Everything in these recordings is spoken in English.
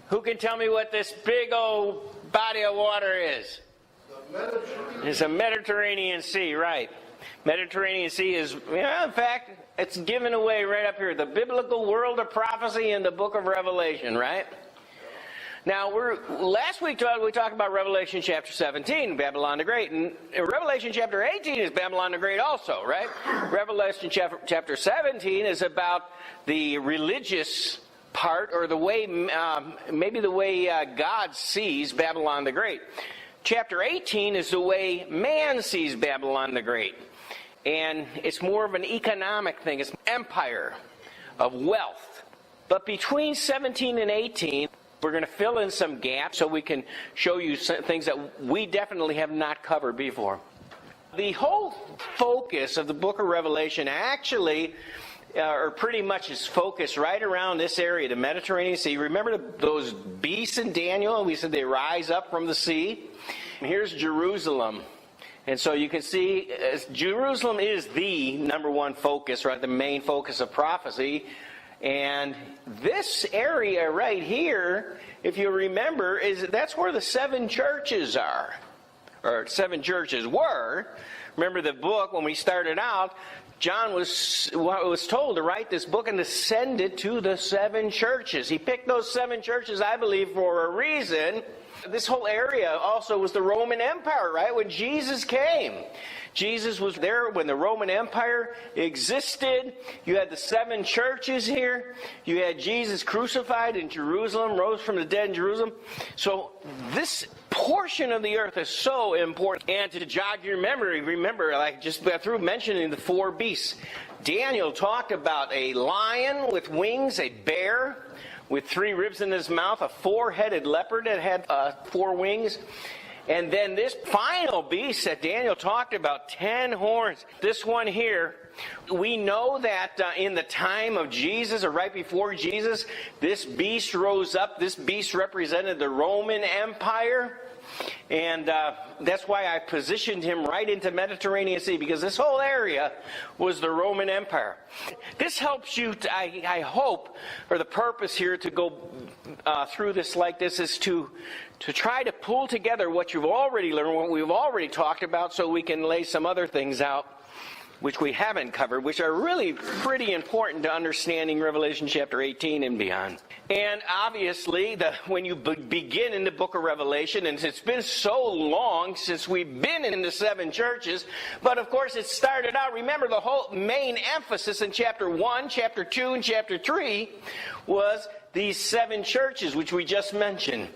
Who can tell me what this big old body of water is? It's a Mediterranean Sea, right. Mediterranean Sea is, in fact, it's given away right up here. The biblical world of prophecy in the book of Revelation, right? Now, last week we talked about Revelation chapter 17, Babylon the Great. And Revelation chapter 18 is Babylon the Great also, right? Revelation chapter 17 is about the religious part, or the way, maybe the way God sees Babylon the Great. Chapter 18 is the way man sees Babylon the Great. And it's more of an economic thing. It's an empire of wealth. But between 17 and 18, we're going to fill in some gaps so we can show you some things that we definitely have not covered before. The whole focus of the book of Revelation actually, or pretty much is focused right around this area, the Mediterranean Sea. Remember those beasts in Daniel? We said they rise up from the sea. And here's Jerusalem. And so you can see Jerusalem is the number one focus, right? The main focus of prophecy. And this area right here, if you remember, that's where the 7 churches are. Or 7 churches were. Remember the book, when we started out, John was told to write this book and to send it to the 7 churches. He picked those 7 churches, I believe, for a reason. This whole area also was the Roman Empire, right? When Jesus came, Jesus was there when the Roman Empire existed. You had the 7 churches here. You had Jesus crucified in Jerusalem, rose from the dead in Jerusalem. So this portion of the earth is so important. And to jog your memory, remember, like just through mentioning the 4 beasts, Daniel talked about a lion with wings, a bear with 3 ribs in his mouth, a 4-headed leopard that had 4 wings. And then this final beast that Daniel talked about, 10 horns. This one here, we know that in the time of Jesus, or right before Jesus, this beast rose up. This beast represented the Roman Empire. And that's why I positioned him right into Mediterranean Sea, because this whole area was the Roman Empire. This helps you, I hope, or the purpose here to go through this like this is to try to pull together what you've already learned, what we've already talked about, so we can lay some other things out which we haven't covered, which are really pretty important to understanding Revelation chapter 18 and beyond. And obviously, when you begin in the book of Revelation, and it's been so long since we've been in the 7 churches, but of course it started out, remember the whole main emphasis in chapter 1, chapter 2, and chapter 3 was these 7 churches, which we just mentioned.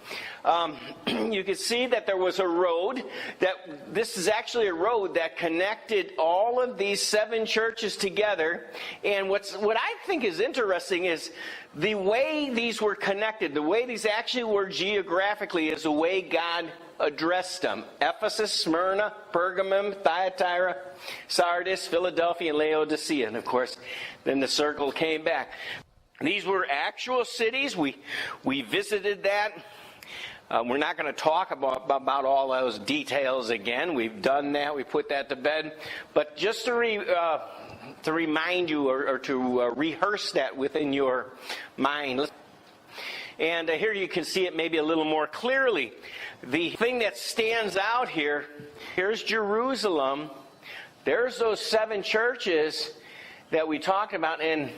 You can see that there was a road, this is actually a road that connected all of these 7 churches together. And what I think is interesting is the way these were connected, the way these actually were geographically, is the way God addressed them. Ephesus, Smyrna, Pergamum, Thyatira, Sardis, Philadelphia, and Laodicea. And of course, then the circle came back. These were actual cities. We visited that. We're not going to talk about all those details again. We've done that. We put that to bed. But just to remind you or to rehearse that within your mind. And here you can see it maybe a little more clearly. The thing that stands out here, here's Jerusalem. There's those 7 churches that we talked about. And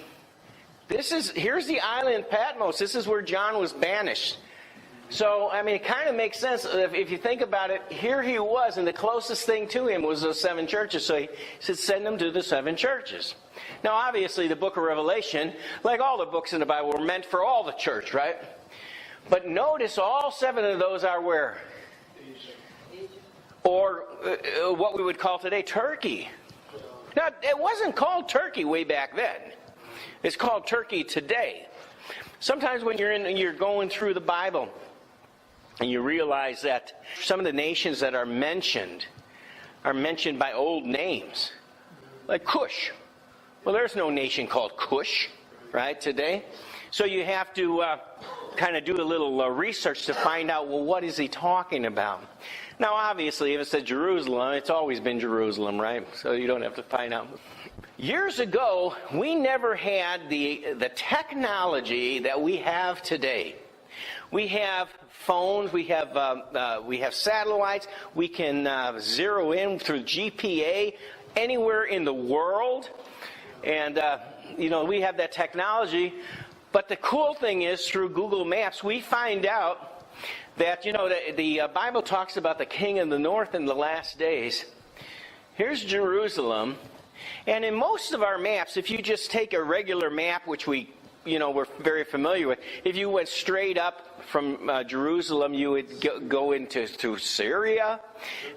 here's the island Patmos. This is where John was banished. So, I mean, it kind of makes sense. If you think about it, here he was, and the closest thing to him was those 7 churches. So he said, send them to the 7 churches. Now, obviously, the book of Revelation, like all the books in the Bible, were meant for all the church, right? But notice all 7 of those are where? Or what we would call today Turkey. Now, it wasn't called Turkey way back then. It's called Turkey today. Sometimes when you're going through the Bible, and you realize that some of the nations that are mentioned by old names, like Cush. Well, there's no nation called Cush, right, today. So you have to kind of do a little research to find out, well, what is he talking about? Now, obviously, if it says Jerusalem, it's always been Jerusalem, right? So you don't have to find out. Years ago, we never had the technology that we have today. We have phones, we have satellites, we can zero in through GPA anywhere in the world. And, we have that technology. But the cool thing is, through Google Maps, we find out that, the Bible talks about the king of the north in the last days. Here's Jerusalem. And in most of our maps, if you just take a regular map, which we're very familiar with, if you went straight up from Jerusalem, you would go through Syria.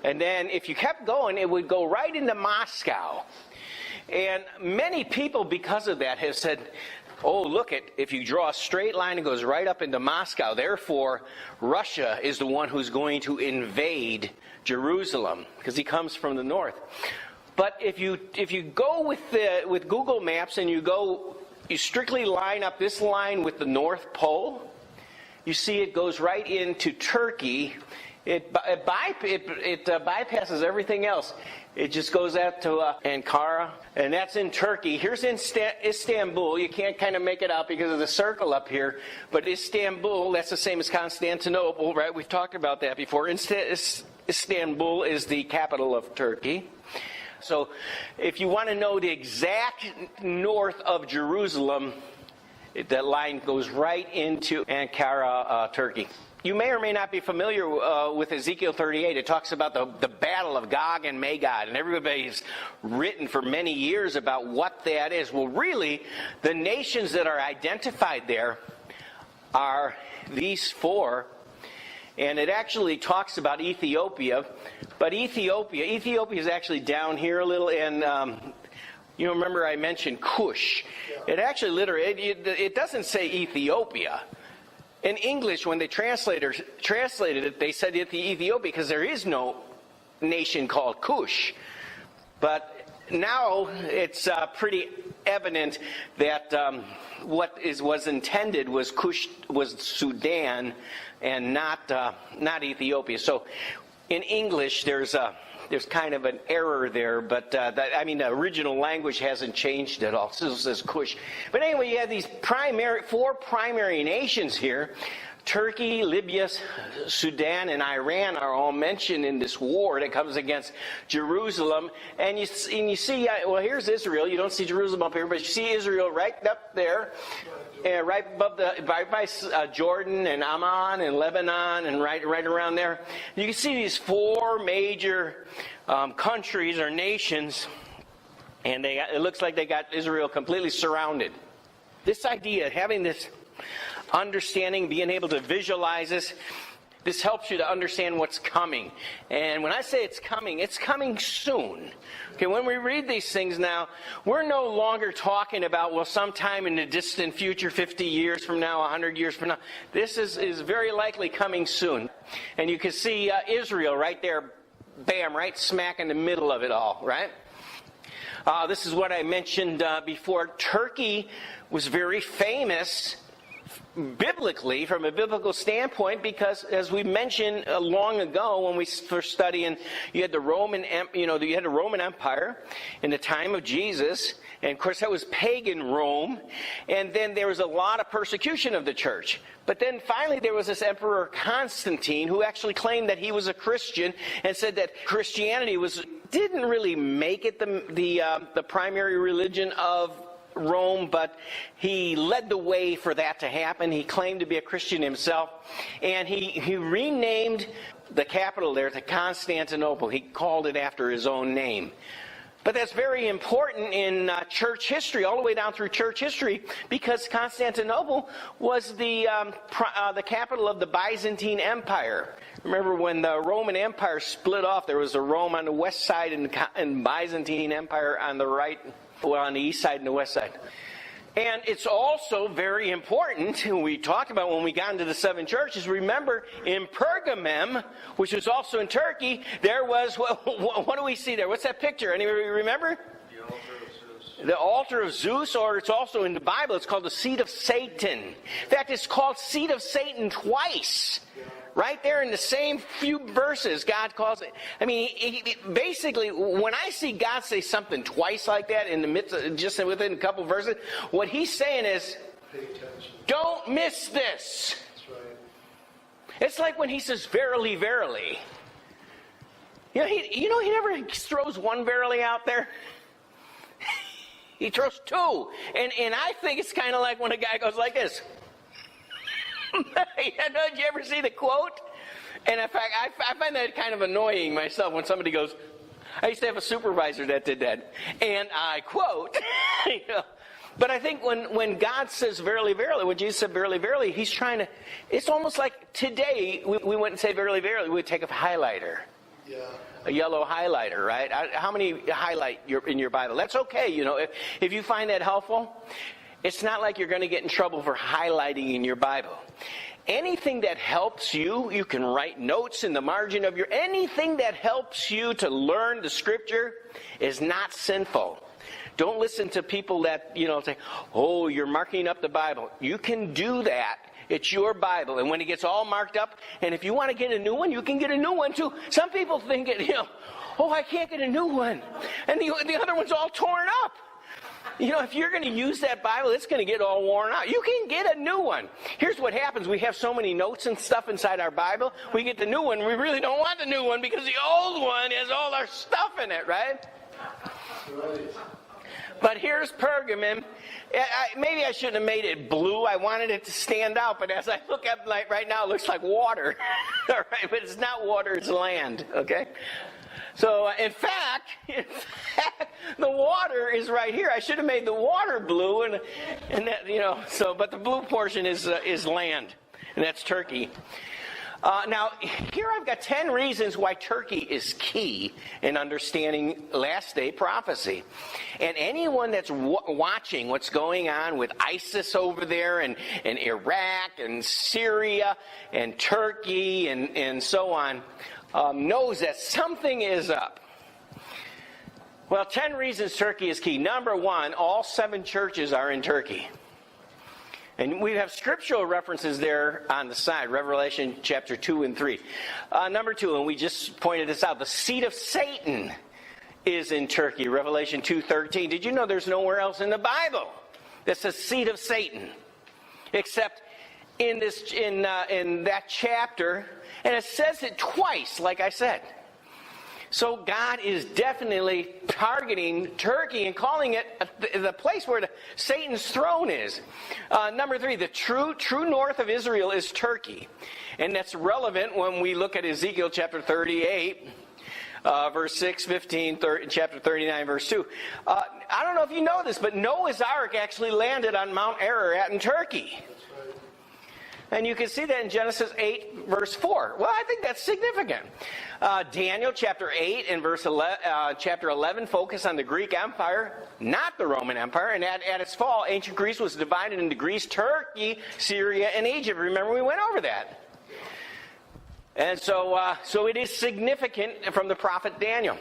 And then if you kept going, it would go right into Moscow. And many people, because of that, have said, oh, look, if you draw a straight line, it goes right up into Moscow. Therefore, Russia is the one who's going to invade Jerusalem, because he comes from the north. But if you go with Google Maps and you strictly line up this line with the North Pole, you see it goes right into Turkey. It bypasses everything else. It just goes out to Ankara, and that's in Turkey. Here's Istanbul. You can't kind of make it out because of the circle up here. But Istanbul, that's the same as Constantinople, right? We've talked about that before. Istanbul is the capital of Turkey. So if you want to know the exact north of Jerusalem, that line goes right into Ankara, Turkey. You may or may not be familiar with Ezekiel 38. It talks about the battle of Gog and Magog, and everybody's written for many years about what that is. Well, really, the nations that are identified there are these four, and it actually talks about Ethiopia. But Ethiopia is actually down here a little, and remember I mentioned Cush. It actually literally, it doesn't say Ethiopia. In English, when they translated it, they said Ethiopia because there is no nation called Cush. But now it's pretty evident that what was intended was Cush, was Sudan, and not Ethiopia. So in English, there's kind of an error there, but the original language hasn't changed at all. So it says Cush. But anyway, you have these four primary nations here. Turkey, Libya, Sudan, and Iran are all mentioned in this war that comes against Jerusalem. And you see, here's Israel. You don't see Jerusalem up here, but you see Israel right up there. Right above by Jordan and Amman and Lebanon and right around there. You can see these four major countries or nations, and it looks like they got Israel completely surrounded. This idea, having this understanding, being able to visualize this helps you to understand what's coming. And when I say it's coming soon. Okay, when we read these things now, we're no longer talking about, sometime in the distant future, 50 years from now, 100 years from now. This is very likely coming soon. And you can see Israel right there, bam, right smack in the middle of it all, right? This is what I mentioned before. Turkey was very famous biblically, from a biblical standpoint, because as we mentioned long ago when we were studying, you had the Roman Empire in the time of Jesus, and of course that was pagan Rome, and then there was a lot of persecution of the church. But then finally there was this Emperor Constantine who actually claimed that he was a Christian and said that Christianity didn't really make it the primary religion of Rome, but he led the way for that to happen. He claimed to be a Christian himself, and he renamed the capital there to Constantinople. He called it after his own name. But that's very important in church history, all the way down through church history, because Constantinople was the capital of the Byzantine Empire. Remember when the Roman Empire split off, there was a Rome on the west side and Byzantine Empire on the right. On the east side and the west side. And it's also very important, we talked about when we got into the seven churches, remember in Pergamum, which was also in Turkey, there was, what do we see there? What's that picture? Anybody remember? The altar of Zeus. The altar of Zeus, or it's also in the Bible, it's called the seat of Satan. In fact, it's called seat of Satan twice. Right there in the same few verses, God calls it. Basically, when I see God say something twice like that in the midst of, just within a couple verses, what he's saying is, Pay attention. don't miss this. That's right. It's like when he says, verily, verily. He never throws one verily out there. He throws two. And I think it's kind of like when a guy goes like this. Did you ever see the quote? And in fact, I find that kind of annoying myself when somebody goes, I used to have a supervisor that did that. And I quote, But I think when God says verily, verily, when Jesus said verily, verily, he's trying to, it's almost like today we wouldn't say verily, verily, we would take a highlighter. Yeah. A yellow highlighter, right? How many highlight in your Bible? That's okay, if you find that helpful. It's not like you're going to get in trouble for highlighting in your Bible. Anything that helps you can write notes in the margin of anything that helps you to learn the Scripture is not sinful. Don't listen to people that, say, oh, you're marking up the Bible. You can do that. It's your Bible. And when it gets all marked up, and if you want to get a new one, you can get a new one too. Some people think, oh, I can't get a new one. And the other one's all torn up. If you're going to use that Bible, it's going to get all worn out. You can get a new one. Here's what happens. We have so many notes and stuff inside our Bible. We get the new one. We really don't want the new one because the old one has all our stuff in it, right? But here's Pergamum. Maybe I shouldn't have made it blue. I wanted it to stand out. But as I look up right now, it looks like water. All right, but it's not water. It's land. Okay? So, in fact, the water is right here. I should have made the water blue, and that, but the blue portion is land, and that's Turkey. Now, here I've got 10 reasons why Turkey is key in understanding last day prophecy. And anyone that's watching what's going on with ISIS over there and Iraq and Syria and Turkey and so on, knows that something is up. Well, 10 reasons Turkey is key. Number one, all 7 churches are in Turkey. And we have scriptural references there on the side, Revelation chapter 2 and 3. Number 2, and we just pointed this out, the seat of Satan is in Turkey, Revelation 2:13. Did you know there's nowhere else in the Bible that's a seat of Satan except in that chapter, and it says it twice, like I said. So God is definitely targeting Turkey and calling it the place where Satan's throne is. Number 3, the true north of Israel is Turkey. And that's relevant when we look at Ezekiel chapter 38, verse 6, 15, chapter 39, verse 2. I don't know if you know this, but Noah's Ark actually landed on Mount Ararat in Turkey. And you can see that in Genesis 8, verse 4. Well, I think that's significant. Daniel chapter 8 and chapter 11 focus on the Greek Empire, not the Roman Empire. And at its fall, ancient Greece was divided into Greece, Turkey, Syria, and Egypt. Remember, we went over that. And so it is significant from the prophet Daniel.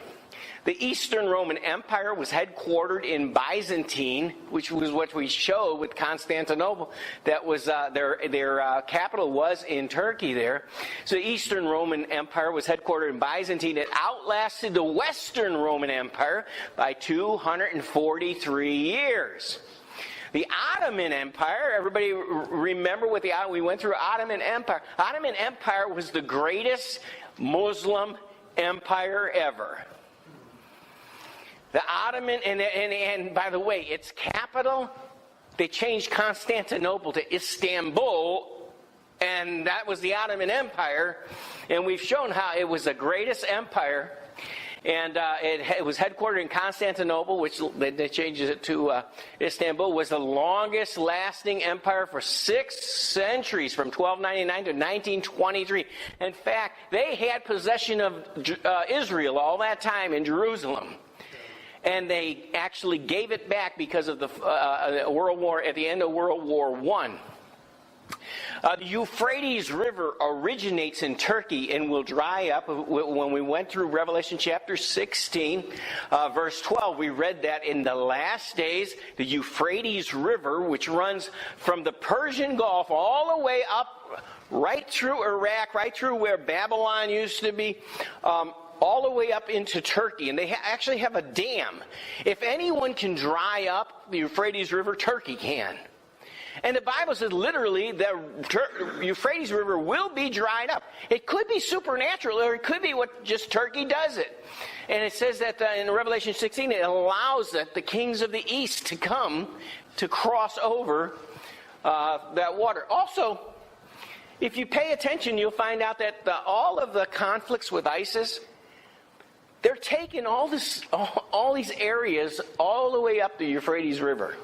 The Eastern Roman Empire was headquartered in Byzantine, which was what we showed with Constantinople. That was their capital was in Turkey there. So the Eastern Roman Empire was headquartered in Byzantine. It outlasted the Western Roman Empire by 243 years. The Ottoman Empire, everybody remember we went through Ottoman Empire. Ottoman Empire was the greatest Muslim empire ever. The Ottoman, and by the way, its capital, they changed Constantinople to Istanbul, and that was the Ottoman Empire. And we've shown how it was the greatest empire, and it was headquartered in Constantinople, which they changed it to Istanbul, was the longest lasting empire for 6 centuries, from 1299 to 1923. In fact, they had possession of Israel all that time in Jerusalem. And they actually gave it back because of the World War, at the end of World War I. The Euphrates River originates in Turkey and will dry up. When we went through Revelation chapter 16, verse 12, we read that in the last days, the Euphrates River, which runs from the Persian Gulf all the way up, right through Iraq, right through where Babylon used to be, all the way up into Turkey. And they actually have a dam. If anyone can dry up the Euphrates River, Turkey can. And the Bible says literally the Euphrates River will be dried up. It could be supernatural, or it could be what just Turkey does it. And it says that in Revelation 16, it allows that the kings of the east to come to cross over that water. Also, if you pay attention, you'll find out that all of the conflicts with ISIS, they're taking all these areas all the way up the Euphrates River.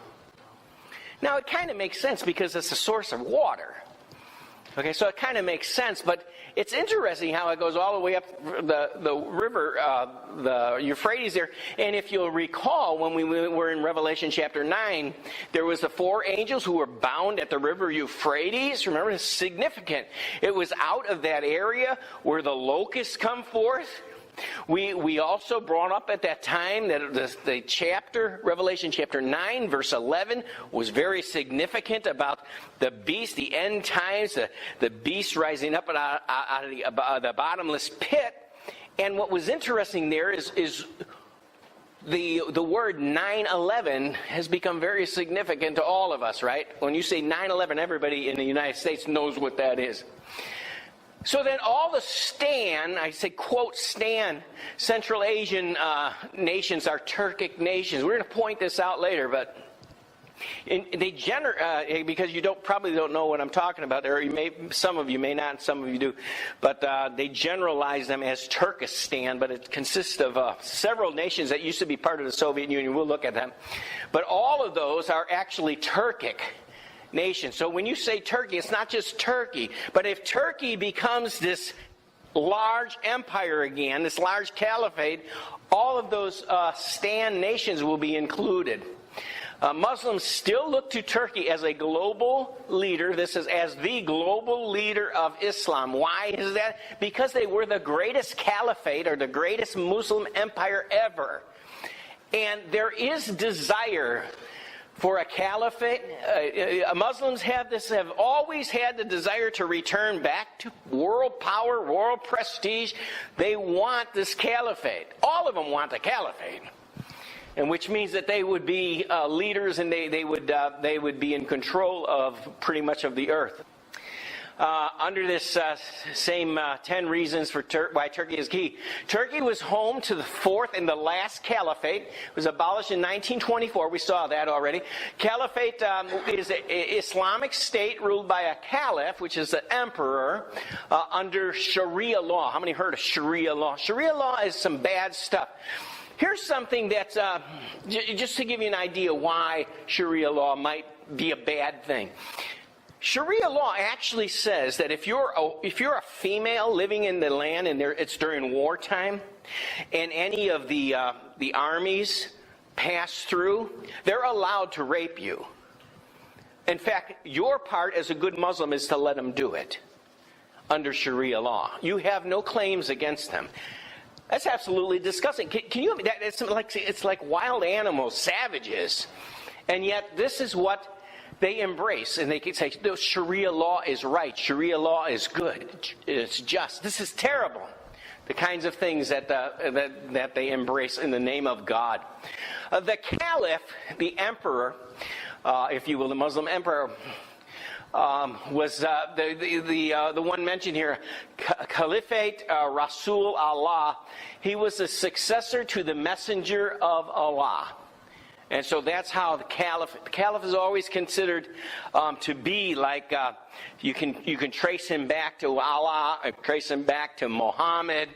Now, it kind of makes sense because it's a source of water. Okay, so it kind of makes sense, but it's interesting how it goes all the way up the river, the Euphrates there. And if you'll recall, when we were in Revelation chapter 9, there was the 4 angels who were bound at the river Euphrates. Remember, it's significant. It was out of that area where the locusts come forth. We also brought up at that time that the chapter, Revelation chapter 9, verse 11, was very significant about the beast, the end times, the beast rising up out of the bottomless pit. And what was interesting there is the word 9/11 has become very significant to all of us, right? When you say 9/11, everybody in the United States knows what that is. So then all the I say quote Stan, Central Asian nations are Turkic nations. We're going to point this out later, but because you probably don't know what I'm talking about, or some of you may not, some of you do, but they generalize them as Turkestan, but it consists of several nations that used to be part of the Soviet Union. We'll look at them. But all of those are actually Turkic nation. So when you say Turkey, it's not just Turkey. But if Turkey becomes this large empire again, this large caliphate, all of those Stan nations will be included. Muslims still look to Turkey as a global leader. This is as the global leader of Islam. Why is that? Because they were the greatest caliphate, or the greatest Muslim empire ever. And there is desire for a caliphate. Muslims have always had the desire to return back to world power, world prestige. They want this caliphate. All of them want a caliphate, and which means that they would be leaders, and they would be in control of pretty much of the earth. Under this same 10 reasons for why Turkey is key. Turkey was home to the 4th and the last caliphate. It was abolished in 1924. We saw that already. Caliphate is an Islamic state ruled by a caliph, which is the emperor, under Sharia law. How many heard of Sharia law? Sharia law is some bad stuff. Here's something that's, just to give you an idea why Sharia law might be a bad thing. Sharia law actually says that if you're a female living in the land and it's during wartime, and any of the armies pass through, they're allowed to rape you. In fact, your part as a good Muslim is to let them do it under Sharia law. You have no claims against them. That's absolutely disgusting. Can you? It's like wild animals, savages, and yet this is what they embrace, and they can say, no, Sharia law is right. Sharia law is good. It's just. This is terrible. The kinds of things that they embrace in the name of God. The caliph, the emperor, if you will, the Muslim emperor, was the one mentioned here, Caliphate Rasul Allah. He was the successor to the messenger of Allah. And so that's how the caliph is always considered to be like, you can trace him back to Allah, trace him back to Muhammad.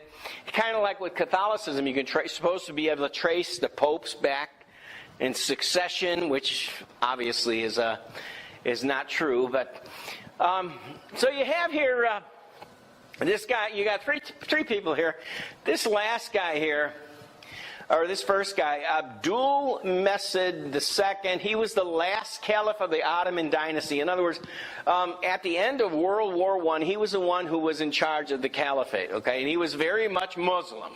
Kind of like with Catholicism, you can supposed to be able to trace the popes back in succession, which obviously is not true. But so you have here this guy. You got three people here. This last guy here, or this first guy, Abdul Mecid II, he was the last caliph of the Ottoman dynasty. In other words, at the end of World War I, he was the one who was in charge of the caliphate, okay? And he was very much Muslim.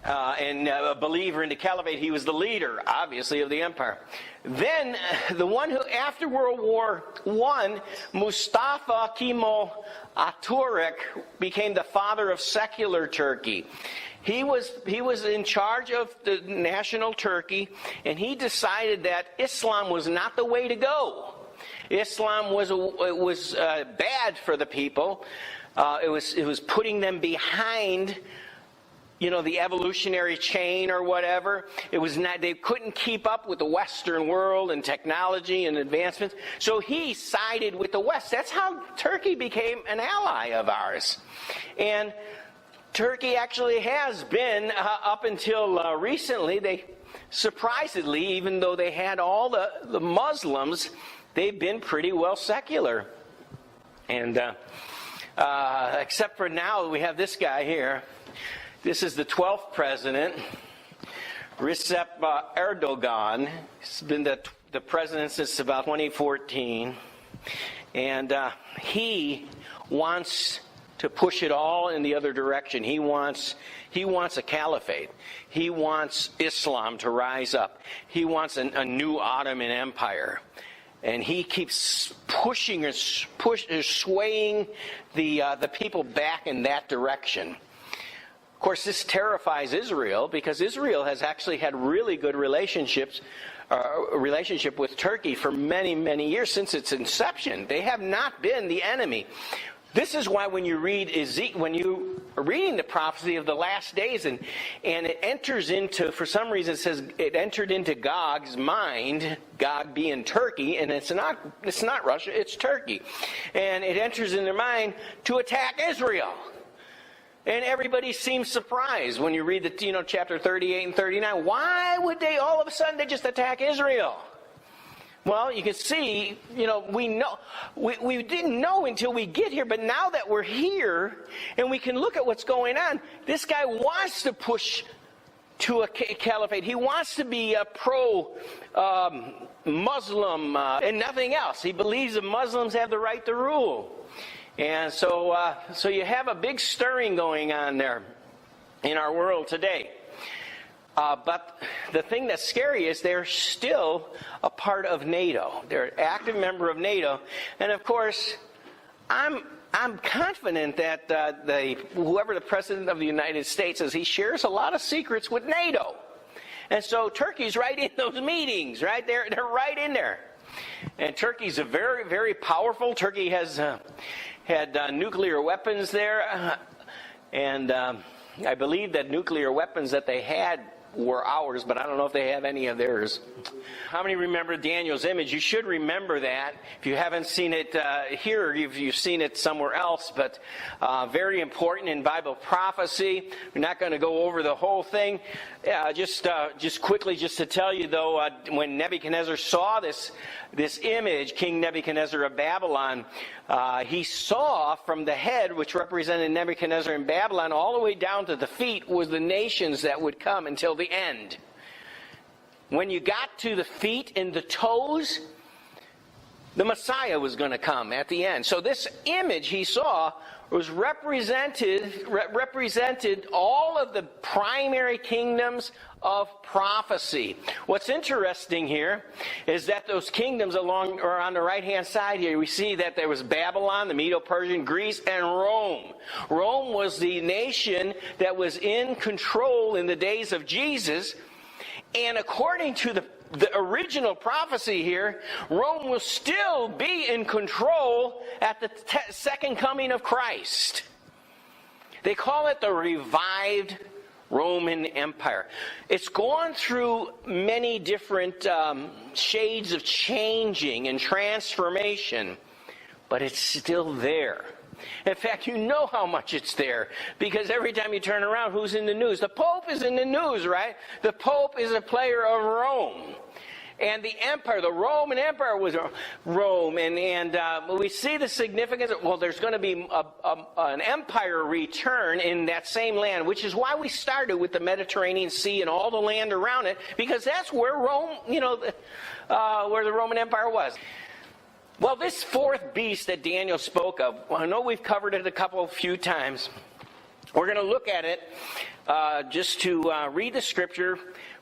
And a believer in the caliphate. He was the leader, obviously, of the empire. Then, the one who, after World War I, Mustafa Kemal Atatürk became the father of secular Turkey. He was in charge of the national Turkey, and he decided that Islam was not the way to go. Islam was bad for the people. It was putting them behind, the evolutionary chain or whatever. It was not. They couldn't keep up with the Western world and technology and advancements. So he sided with the West. That's how Turkey became an ally of ours. And Turkey actually has been, up until recently, they surprisingly, even though they had all the Muslims, they've been pretty well secular. And except for now, we have this guy here. This is the 12th president, Recep Erdogan. He's been the president since about 2014. And he wants to push it all in the other direction. He wants a caliphate. He wants Islam to rise up. He wants a new Ottoman Empire. And he keeps pushing or swaying the people back in that direction. Of course, this terrifies Israel, because Israel has actually had really good relationship with Turkey for many, many years, since its inception. They have not been the enemy. This is why when you read when you are reading the prophecy of the last days, and it enters into, for some reason it says it entered into Gog's mind, Gog being Turkey, and it's not Russia, it's Turkey. And it enters in their mind to attack Israel. And everybody seems surprised when you read the chapter 38 and 39. Why would they all of a sudden they just attack Israel? Well, you can see, we didn't know until we get here, but now that we're here and we can look at what's going on, this guy wants to push to a caliphate. He wants to be a pro-Muslim and nothing else. He believes the Muslims have the right to rule. And so you have a big stirring going on there in our world today. But the thing that's scary is they're still a part of NATO. They're an active member of NATO. And of course, I'm confident that whoever the President of the United States is, he shares a lot of secrets with NATO. And so Turkey's right in those meetings, right? They're right in there. And Turkey's a very, very powerful. Turkey has had nuclear weapons there. And I believe that nuclear weapons that they had were ours, but I don't know if they have any of theirs. How many remember Daniel's image? You should remember that. If you haven't seen it here, you've seen it somewhere else, but very important in Bible prophecy. We're not going to go over the whole thing. Just quickly, just to tell you though, when Nebuchadnezzar saw this image, King Nebuchadnezzar of Babylon, he saw from the head, which represented Nebuchadnezzar in Babylon, all the way down to the feet was the nations that would come until the end. When you got to the feet and the toes, the Messiah was going to come at the end. So this image he saw was represented all of the primary kingdoms of prophecy. What's interesting here is that those kingdoms or on the right-hand side here, we see that there was Babylon, the Medo-Persian, Greece, and Rome. Rome was the nation that was in control in the days of Jesus. And according to the original prophecy here, Rome will still be in control at the second coming of Christ. They call it the revived Roman Empire. It's gone through many different shades of changing and transformation, but it's still there. In fact, you know how much it's there, because every time you turn around, who's in the news? The Pope is in the news, right? The Pope is a player of Rome. And the empire, the Roman Empire was Rome. And we see the significance. Well, there's going to be an empire return in that same land, which is why we started with the Mediterranean Sea and all the land around it, because that's where Rome, where the Roman Empire was. Well, this fourth beast that Daniel spoke of, I know we've covered it a few times. We're going to look at it just to read the scripture.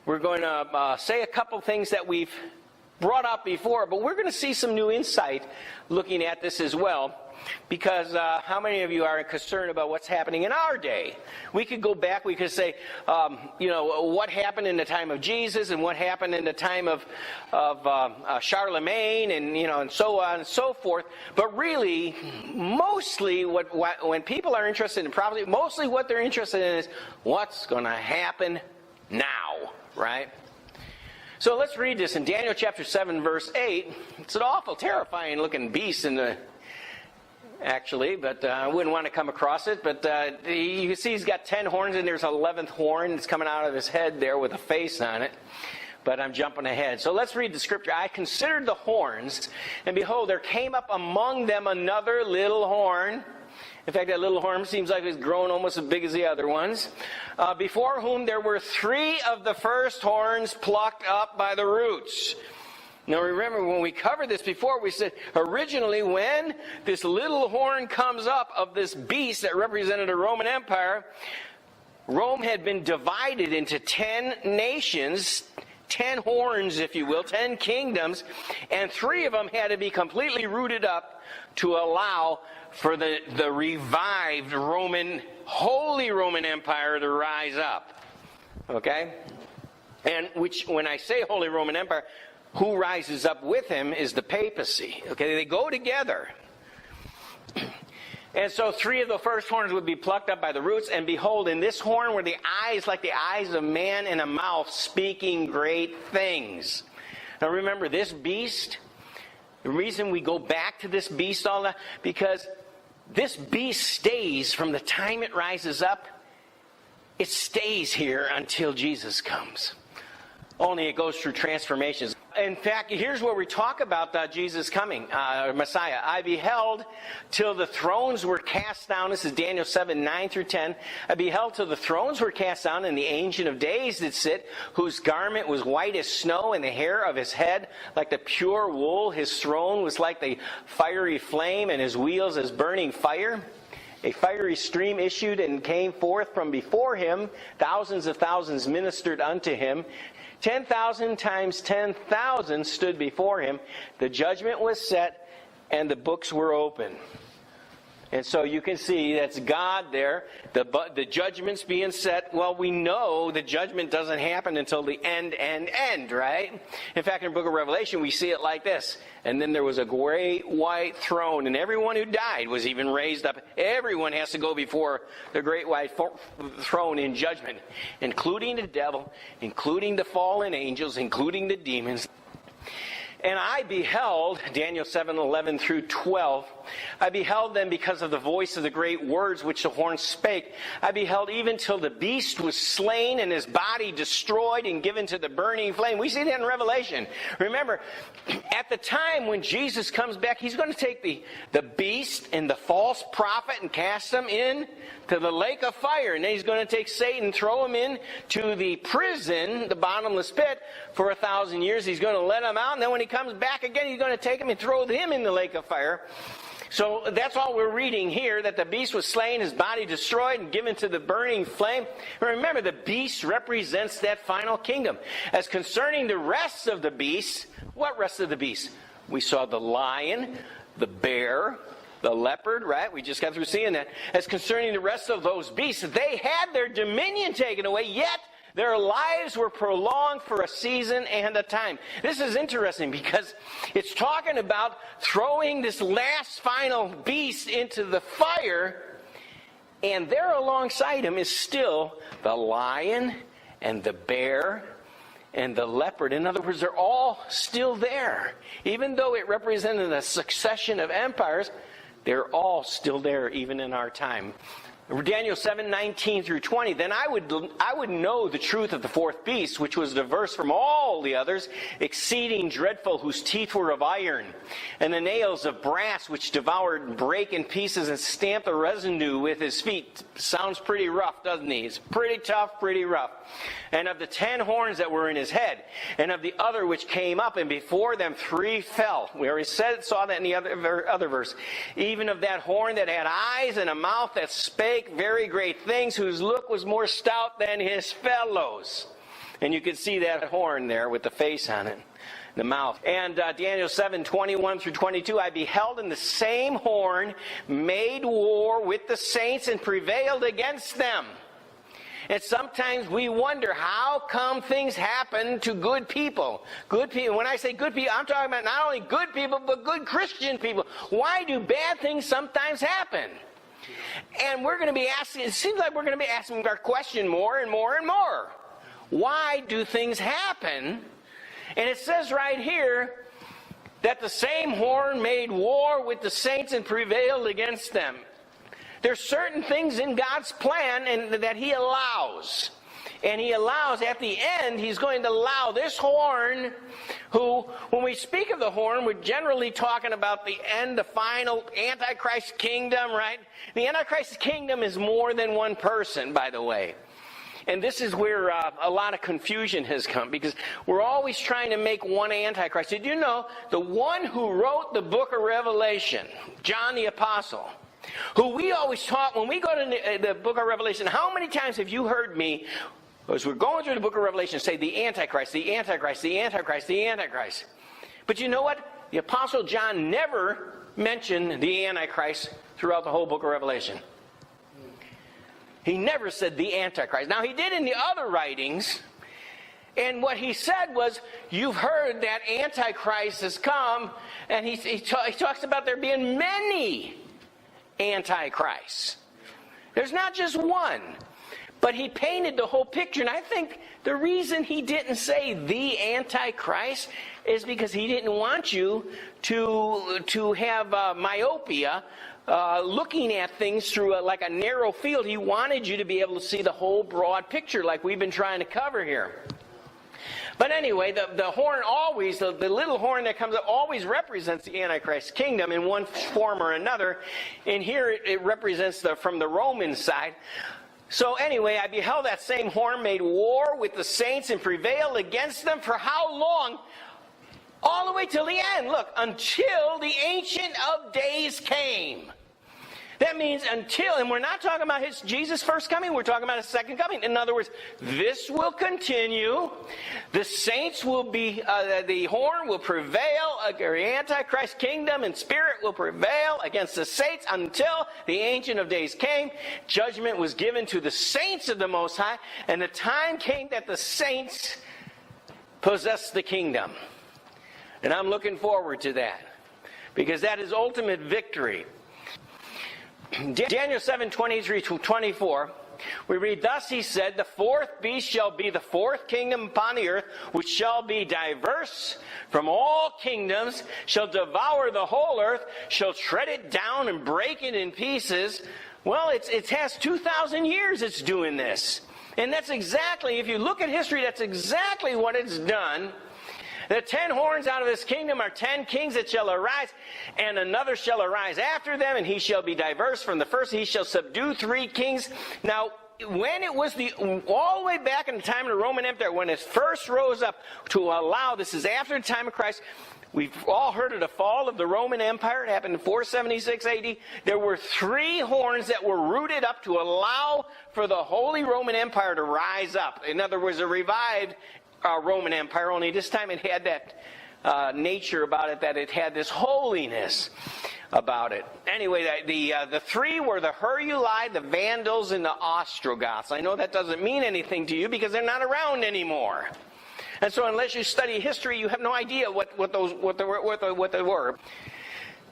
We're going to say a couple things that we've brought up before, but we're going to see some new insight looking at this as well. Because how many of you are concerned about what's happening in our day? We could go back, we could say, what happened in the time of Jesus and what happened in the time of Charlemagne and so on and so forth. But really, mostly when people are interested in prophecy, mostly what they're interested in is what's going to happen now, right? So let's read this in Daniel chapter 7, verse 8. It's an awful terrifying looking beast actually, but I wouldn't want to come across it. But you can see he's got 10 horns, and there's an 11th horn that's coming out of his head there with a face on it. But I'm jumping ahead. So let's read the scripture. I considered the horns, and behold, there came up among them another little horn. In fact, that little horn seems like it's grown almost as big as the other ones. Before whom there were 3 of the first horns plucked up by the roots. Now remember, when we covered this before, we said originally when this little horn comes up of this beast that represented the Roman Empire, Rome had been divided into 10 nations, 10 horns, if you will, 10 kingdoms, and 3 of them had to be completely rooted up to allow for the revived Holy Roman Empire to rise up. Okay? And which, when I say Holy Roman Empire, who rises up with him is the papacy. Okay, they go together. And so 3 of the first horns would be plucked up by the roots, and behold, in this horn were the eyes like the eyes of man, and a mouth speaking great things. Now remember, this beast, the reason we go back to this beast all that, because this beast stays from the time it rises up, it stays here until Jesus comes. Only it goes through transformations. In fact, here's where we talk about Jesus coming, Messiah. I beheld till the thrones were cast down. This is Daniel 7, 9 through 10. I beheld till the thrones were cast down, and the Ancient of Days did sit, whose garment was white as snow, and the hair of his head like the pure wool. His throne was like the fiery flame, and his wheels as burning fire. A fiery stream issued and came forth from before him. Thousands of thousands ministered unto him. 10,000 times 10,000 stood before him. The judgment was set, and the books were open. And so you can see that's God there. The judgment's being set. Well, we know the judgment doesn't happen until the end, right? In fact, in the book of Revelation, we see it like this. And then there was a great white throne, and everyone who died was even raised up. Everyone has to go before the great white throne in judgment, including the devil, including the fallen angels, including the demons. And I beheld, Daniel 7, 11 through 12, I beheld them because of the voice of the great words which the horn spake. I beheld even till the beast was slain and his body destroyed and given to the burning flame. We see that in Revelation. Remember, at the time when Jesus comes back, he's going to take the beast and the false prophet and cast them in to the lake of fire. And then he's going to take Satan, throw him in to the prison, the bottomless pit, for 1,000 years. He's going to let him out, and then when he comes back again, he's going to take him and throw him in the lake of fire. So that's all we're reading here, that the beast was slain, his body destroyed, and given to the burning flame. Remember, the beast represents that final kingdom. As concerning the rest of the beasts, what rest of the beasts? We saw the lion, the bear, the leopard, right? We just got through seeing that. As concerning the rest of those beasts, they had their dominion taken away, yet their lives were prolonged for a season and a time. This is interesting because it's talking about throwing this last final beast into the fire, and there alongside him is still the lion and the bear and the leopard. In other words, they're all still there. Even though it represented a succession of empires, they're all still there even in our time. Daniel 7, 19 through 20, then I would know the truth of the fourth beast, which was diverse from all the others, exceeding dreadful, whose teeth were of iron, and the nails of brass, which devoured and brake in pieces and stamped the residue with his feet. Sounds pretty rough, doesn't he? It's pretty tough, pretty rough. And of the 10 horns that were in his head, and of the other which came up, and before them 3 fell. We already saw that in the other verse. Even of that horn that had eyes and a mouth that spake very great things, whose look was more stout than his fellows. And you can see that horn there with the face on it. the mouth. And Daniel 7:21 through 22, I beheld in the same horn made war with the saints and prevailed against them. And sometimes we wonder, how come things happen to good people? Good people. When I say good people, I'm talking about not only good people, but good Christian people. Why do bad things sometimes happen? And we're going to be asking, it seems like we're going to be asking our question more and more and more. Why do things happen? And it says right here that the same horn made war with the saints and prevailed against them. There's certain things in God's plan and that He allows. And He allows, at the end, He's going to allow this horn, who, when we speak of the horn, we're generally talking about the end, the final Antichrist kingdom, right? The Antichrist kingdom is more than one person, by the way. And this is where a lot of confusion has come, because we're always trying to make one Antichrist. Did you know the one who wrote the book of Revelation, John the Apostle, who we always taught when we go to the book of Revelation, how many times have you heard me, as we're going through the book of Revelation, say the Antichrist, the Antichrist, the Antichrist, the Antichrist? But you know what? The Apostle John never mentioned the Antichrist throughout the whole book of Revelation. He never said the Antichrist. Now, he did in the other writings, and what he said was, you've heard that Antichrist has come, and he talks about there being many Antichrists. There's not just one. But he painted the whole picture, and I think the reason he didn't say the Antichrist is because he didn't want you to have myopia, looking at things through like a narrow field. He wanted you to be able to see the whole broad picture like we've been trying to cover here. But anyway, the horn always, the little horn that comes up, always represents the Antichrist kingdom in one form or another. And here it represents from the Roman side. So anyway, I beheld that same horn made war with the saints and prevailed against them for how long? All the way till the end. Look, until the Ancient of Days came. That means until, and we're not talking about Jesus' first coming, we're talking about His second coming. In other words, this will continue. The saints will be, the horn will prevail, the Antichrist kingdom and spirit will prevail against the saints until the Ancient of Days came. Judgment was given to the saints of the Most High, and the time came that the saints possessed the kingdom. And I'm looking forward to that, because that is ultimate victory. Daniel 7:23-24, we read, thus he said, the fourth beast shall be the fourth kingdom upon the earth, which shall be diverse from all kingdoms, shall devour the whole earth, shall tread it down and break it in pieces. Well, it has 2,000 years it's doing this. And that's exactly, if you look at history, that's exactly what it's done. The 10 horns out of this kingdom are 10 kings that shall arise, and another shall arise after them, and he shall be diverse from the first. He shall subdue 3 kings. Now, when it was all the way back in the time of the Roman Empire, when it first rose up to allow, this is after the time of Christ, we've all heard of the fall of the Roman Empire. It happened in 476 AD. There were 3 horns that were rooted up to allow for the Holy Roman Empire to rise up. In other words, a revived Roman Empire, only this time it had that nature about it, that it had this holiness about it. Anyway, the 3 were the Heruli, the Vandals, and the Ostrogoths. I know that doesn't mean anything to you because they're not around anymore. And so unless you study history, you have no idea what they were.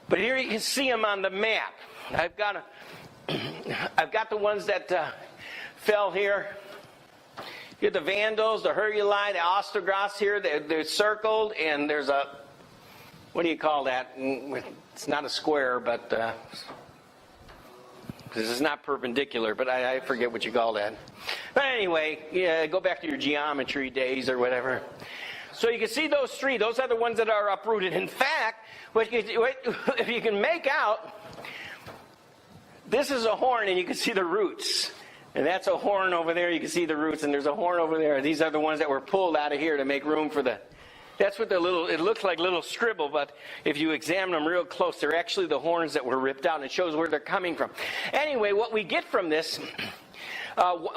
But here you can see them on the map. I've got the ones that fell here. You have the Vandals, the Heruli, the Ostrogoths here. They're circled, and there's a, what do you call that? It's not a square, but this is not perpendicular, but I forget what you call that. But anyway, yeah, go back to your geometry days or whatever. So you can see those 3. Those are the ones that are uprooted. In fact, if you can make out, this is a horn, and you can see the roots. And that's a horn over there. You can see the roots, and there's a horn over there. These are the ones that were pulled out of here to make room for that's what it looks like little scribble, but if you examine them real close, they're actually the horns that were ripped out, and it shows where they're coming from. Anyway, what we get from this,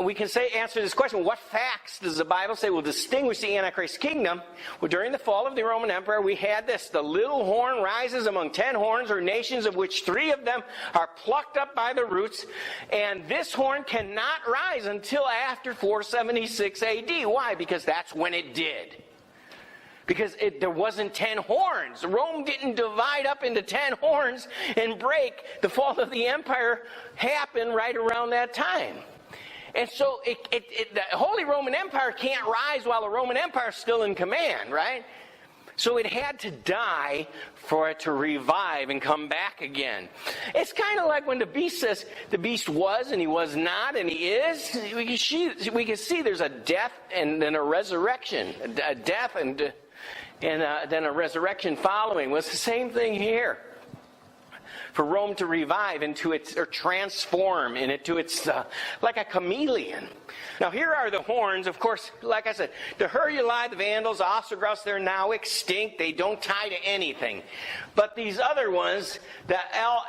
we can answer this question, what facts does the Bible say will distinguish the Antichrist kingdom? Well, during the fall of the Roman Empire, we had this. The little horn rises among 10 horns, or nations, of which 3 of them are plucked up by the roots. And this horn cannot rise until after 476 AD. Why? Because that's when it did. Because there wasn't 10 horns. Rome didn't divide up into 10 horns and break. The fall of the empire happened right around that time. And so the Holy Roman Empire can't rise while the Roman Empire is still in command, right? So it had to die for it to revive and come back again. It's kind of like when the beast says the beast was and he was not and he is. We can see there's a death and then a resurrection. A death and then a resurrection following. Well, it's the same thing here. For Rome to revive into its, or transform into its, like a chameleon. Now here are the horns. Of course, like I said, the Heruli, the Vandals, Ostrogoths, they're now extinct. They don't tie to anything. But these other ones, the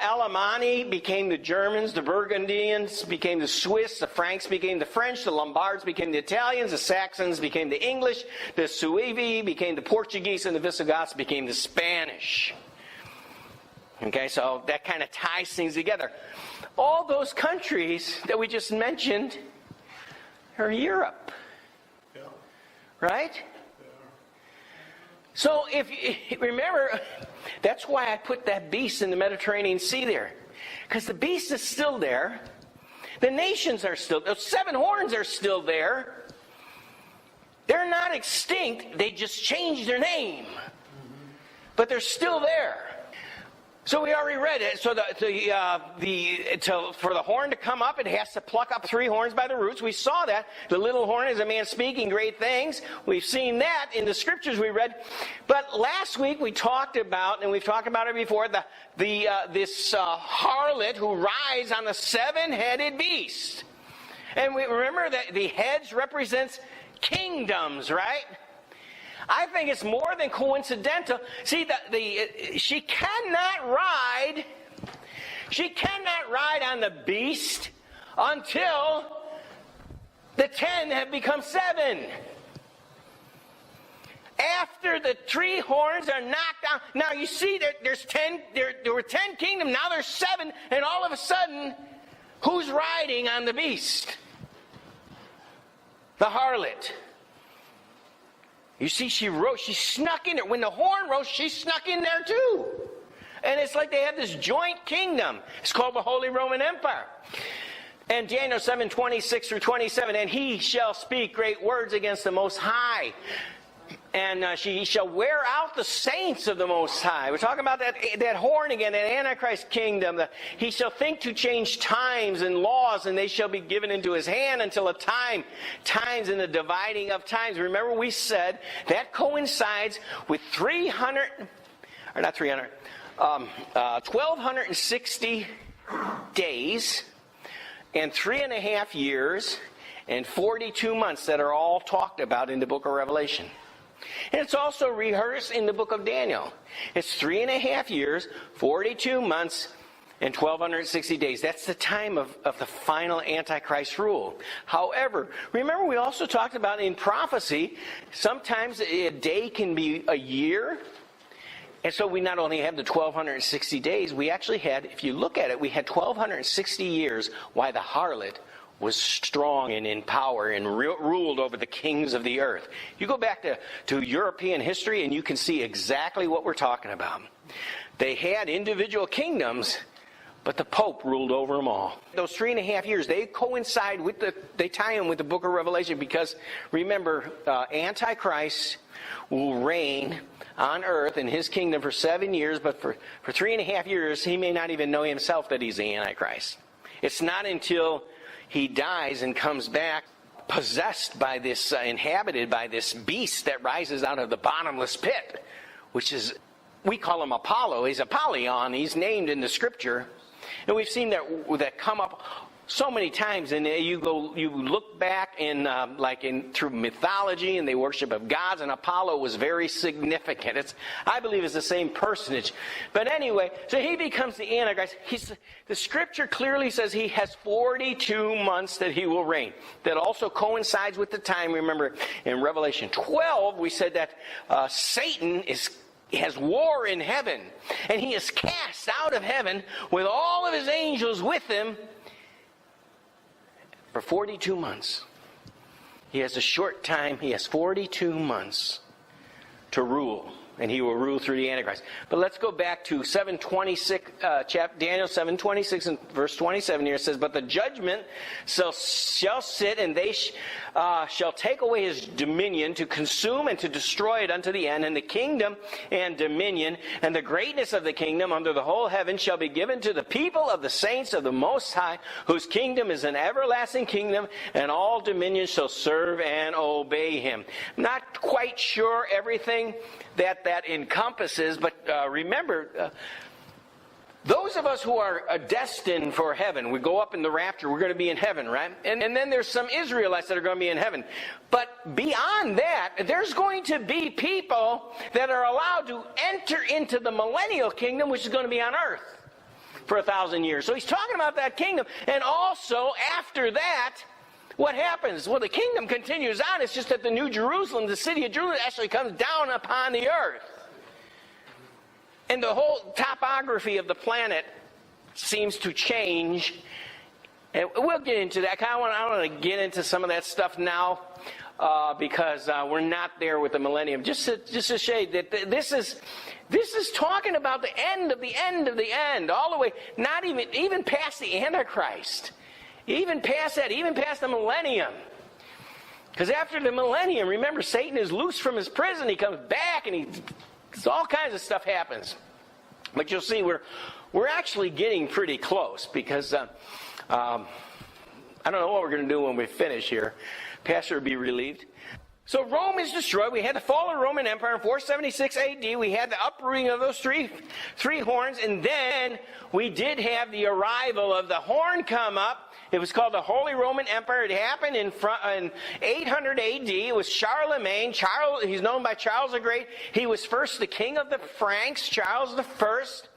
Alemanni became the Germans, the Burgundians became the Swiss, the Franks became the French, the Lombards became the Italians, the Saxons became the English, the Suevi became the Portuguese, and the Visigoths became the Spanish. Okay, so that kind of ties things together. All those countries that we just mentioned are Europe. Yeah. Right? Yeah. So if remember, that's why I put that beast in the Mediterranean Sea there. Because the beast is still there. The nations are still, those 7 horns are still there. They're not extinct, they just changed their name. But they're still there. So we already read it. So for the horn to come up, it has to pluck up 3 horns by the roots. We saw that. The little horn is a man speaking great things. We've seen that in the scriptures we read. But last week we talked about, and we've talked about it before, this harlot who rides on the 7-headed beast. And we remember that the heads represents kingdoms, right? I think it's more than coincidental. See, she cannot ride on the beast until the 10 have become 7. After the 3 horns are knocked out, now you see there's 10. There were 10 kingdoms. Now there's 7, and all of a sudden, who's riding on the beast? The harlot. You see, she snuck in there. When the horn rose, she snuck in there too. And it's like they have this joint kingdom. It's called the Holy Roman Empire. And Daniel 7:26 through 27, and he shall speak great words against the Most High. And she shall wear out the saints of the Most High. We're talking about that horn again, that Antichrist kingdom. He shall think to change times and laws, and they shall be given into his hand until times in the dividing of times. Remember we said that coincides with 1,260 days and 3.5 years and 42 months that are all talked about in the book of Revelation. And it's also rehearsed in the book of Daniel. It's 3.5 years, 42 months, and 1,260 days. That's the time of the final Antichrist rule. However, remember we also talked about in prophecy, sometimes a day can be a year. And so we not only have the 1,260 days, we actually had, if you look at it, we had 1,260 years why the harlot was strong and in power and ruled over the kings of the earth. You go back to European history and you can see exactly what we're talking about. They had individual kingdoms, but the Pope ruled over them all. Those 3.5 years, they coincide with they tie in with the book of Revelation because, remember, Antichrist will reign on earth in his kingdom for 7 years, but for 3.5 years, he may not even know himself that he's the Antichrist. It's not until he dies and comes back possessed by this, inhabited by this beast that rises out of the bottomless pit, which is, we call him Apollo. He's Apollyon. He's named in the scripture. And we've seen that come up so many times, and you look back through mythology, and the worship of gods, and Apollo was very significant. I believe it's the same personage. But anyway, so he becomes the Antichrist. The scripture clearly says he has 42 months that he will reign. That also coincides with the time, remember, in Revelation 12, we said that Satan has war in heaven, and he is cast out of heaven with all of his angels with him for 42 months. He has a short time. He has 42 months to rule, and he will rule through the Antichrist. But let's go back to 7:26, Daniel 7:26 and verse 27 here. It says, "But the judgment shall sit, and they shall take away his dominion, to consume and to destroy it unto the end. And the kingdom and dominion and the greatness of the kingdom under the whole heaven shall be given to the people of the saints of the Most High, whose kingdom is an everlasting kingdom, and all dominions shall serve and obey him." Not quite sure everything that encompasses, but remember, those of us who are destined for heaven, we go up in the rapture, we're going to be in heaven, right? And then there's some Israelites that are going to be in heaven. But beyond that, there's going to be people that are allowed to enter into the millennial kingdom, which is going to be on earth for 1,000 years. So he's talking about that kingdom. And also, after that, what happens? Well, the kingdom continues on. It's just that the New Jerusalem, the city of Jerusalem, actually comes down upon the earth. And the whole topography of the planet seems to change. And we'll get into that. I don't want to get into some of that stuff now because we're not there with the millennium. Just to show you that this is talking about the end of the end of the end, all the way, not even past the Antichrist. Even past that, even past the millennium. Because after the millennium, remember, Satan is loose from his prison. He comes back, and all kinds of stuff happens. But you'll see we're actually getting pretty close, because I don't know what we're going to do when we finish here. Pastor will be relieved. So Rome is destroyed. We had the fall of the Roman Empire in 476 A.D. We had the uprooting of those three horns, and then we did have the arrival of the horn come up. It was called the Holy Roman Empire. It happened in 800 A.D. It was Charlemagne. He's known by Charles the Great. He was first the king of the Franks, Charles the First.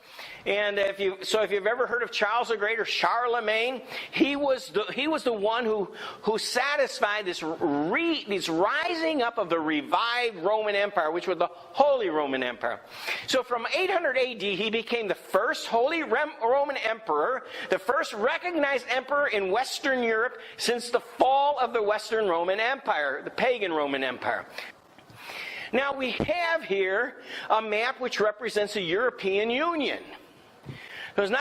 And if you've ever heard of Charles the Great or Charlemagne, he was the one who satisfied this rising up of the revived Roman Empire, which was the Holy Roman Empire. So from 800 A.D., he became the first Holy Roman Emperor, the first recognized emperor in Western Europe since the fall of the Western Roman Empire, the pagan Roman Empire. Now we have here a map which represents the European Union. So it's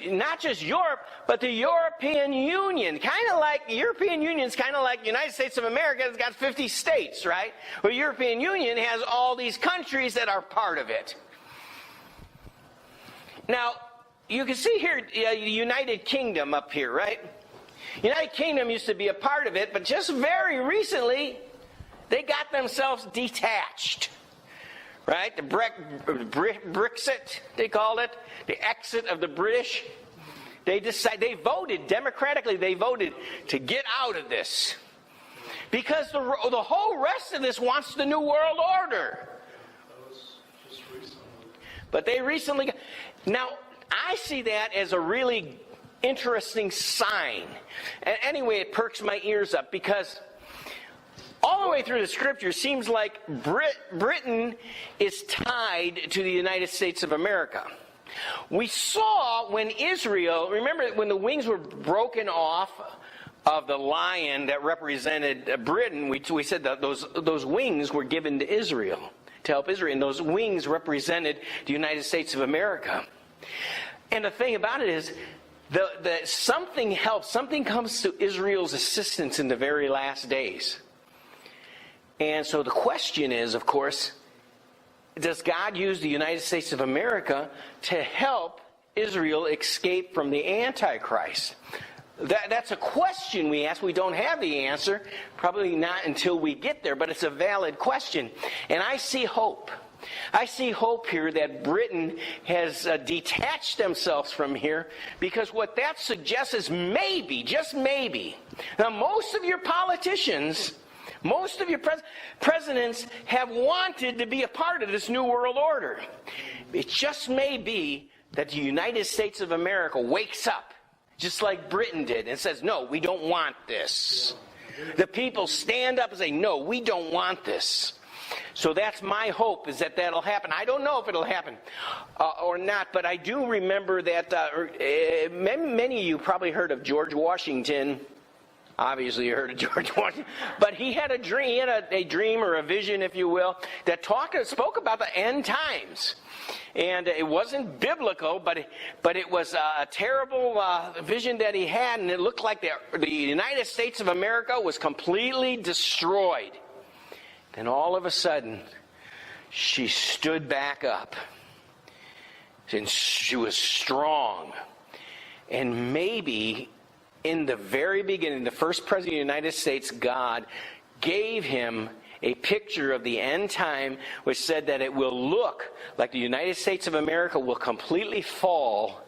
not just Europe, but the European Union. The European Union is kind of like the United States of America. It's got 50 states, right? Well, the European Union has all these countries that are part of it. Now, you can see here the United Kingdom up here, right? United Kingdom used to be a part of it, but just very recently, they got themselves detached. Right? The Brexit, they called it. The exit of the British. They voted, democratically, they voted to get out of this. Because the whole rest of this wants the New World Order. That was just recently. But they recently... Now, I see that as a really interesting sign. And anyway, it perks my ears up, because all the way through the scripture, seems like Britain is tied to the United States of America. We saw when Israel, remember when the wings were broken off of the lion that represented Britain, we said that those wings were given to Israel, to help Israel, and those wings represented the United States of America. And the thing about it is, something helps, something comes to Israel's assistance in the very last days. And so the question is, of course, does God use the United States of America to help Israel escape from the Antichrist? That's a question we ask. We don't have the answer. Probably not until we get there, but it's a valid question. And I see hope. I see hope here that Britain has detached themselves from here, because what that suggests is maybe, just maybe. Now, most of your politicians, most of your presidents have wanted to be a part of this New World Order. It just may be that the United States of America wakes up, just like Britain did, and says, no, we don't want this. The people stand up and say, no, we don't want this. So that's my hope, is that that'll happen. I don't know if it'll happen or not, but I do remember that many of you probably heard of George Washington. Obviously you heard of George Washington. But he had a dream, a dream or a vision, if you will, that spoke about the end times. And it wasn't biblical, but it was a terrible vision that he had, and it looked like the United States of America was completely destroyed. Then all of a sudden, she stood back up, and she was strong. And maybe in the very beginning, the first president of the United States, God gave him a picture of the end time, which said that it will look like the United States of America will completely fall,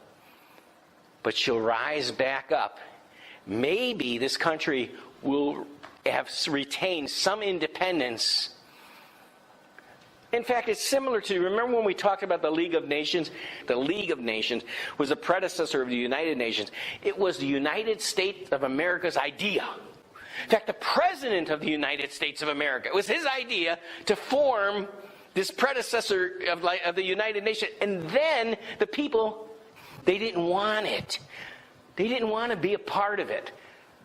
but she'll rise back up. Maybe this country will have retained some independence. In fact, it's similar to, remember when we talked about the League of Nations? The League of Nations was a predecessor of the United Nations. It was the United States of America's idea. In fact, the President of the United States of America, it was his idea to form this predecessor of the United Nations. And then the people, they didn't want it. They didn't want to be a part of it.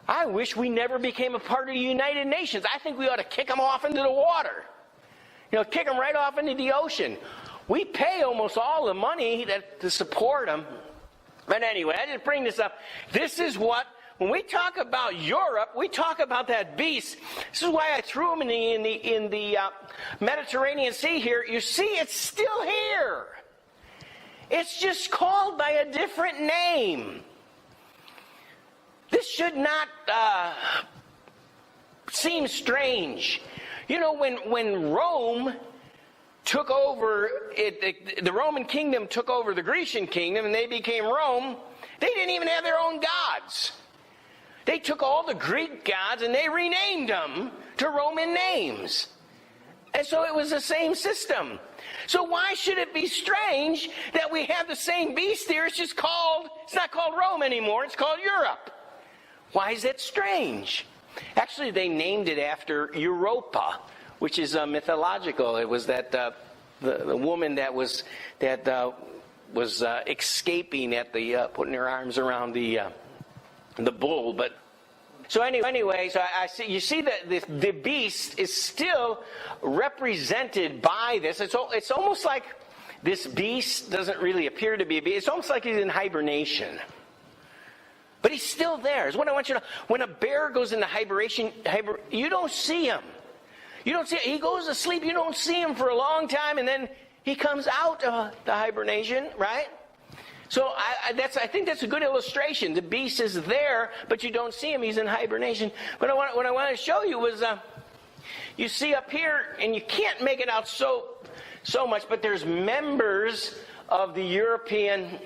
I wish we never became a part of the United Nations. I think we ought to kick them off into the water. Kick them right off into the ocean. We pay almost all the money to support them. But anyway, I just bring this up. This is what, when we talk about Europe, we talk about that beast. This is why I threw them in the Mediterranean Sea here. You see, it's still here. It's just called by a different name. This should not seem strange. When Rome took over, the Roman kingdom took over the Grecian kingdom, and they became Rome, they didn't even have their own gods. They took all the Greek gods and they renamed them to Roman names. And so it was the same system. So why should it be strange that we have the same beast here? It's not called Rome anymore, it's called Europe. Why is that strange? Actually, they named it after Europa, which is mythological. It was that the woman that was escaping at the putting her arms around the bull. But so anyway, so I see. You see that the beast is still represented by this. It's almost like this beast doesn't really appear to be a beast. It's almost like he's in hibernation. But he's still there. It's what I want you to know. When a bear goes into hibernation, you don't see him. You don't see him. He goes to sleep. You don't see him for a long time, and then he comes out of the hibernation, right? So I think that's a good illustration. The beast is there, but you don't see him. He's in hibernation. But what I want to show you was, you see up here, and you can't make it out so much, but there's members of the European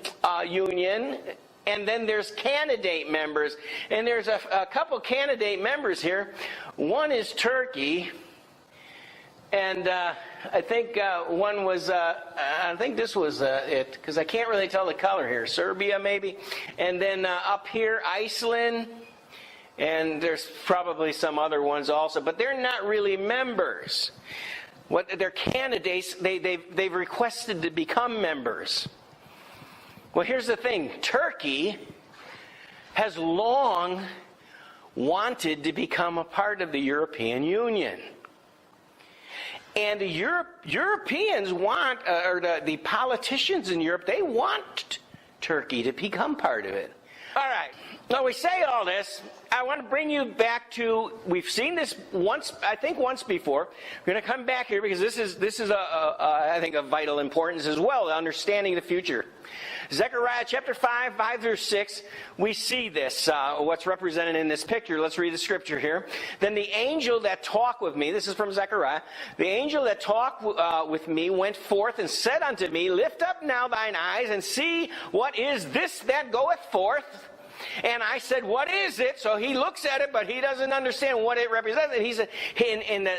Union. And then there's candidate members. And there's a couple candidate members here. One is Turkey. And I think one was, I think this was it, because I can't really tell the color here. Serbia, maybe. And then up here, Iceland. And there's probably some other ones also. But they're not really members. They're candidates. They've requested to become members. Well, here's the thing. Turkey has long wanted to become a part of the European Union. And the Europeans want, or the politicians in Europe, they want Turkey to become part of it. All right. Now we say all this. I want to bring you back to, we've seen this once, I think once before. We're going to come back here because this is I think of vital importance as well, understanding the future. Zechariah chapter 5 through 6, we see this, what's represented in this picture. Let's read the scripture here. Then the angel that talked with me, this is from Zechariah, the angel that talked with me went forth and said unto me, Lift up now thine eyes and see what is this that goeth forth. And I said, what is it? So he looks at it, but he doesn't understand what it represents. And he said,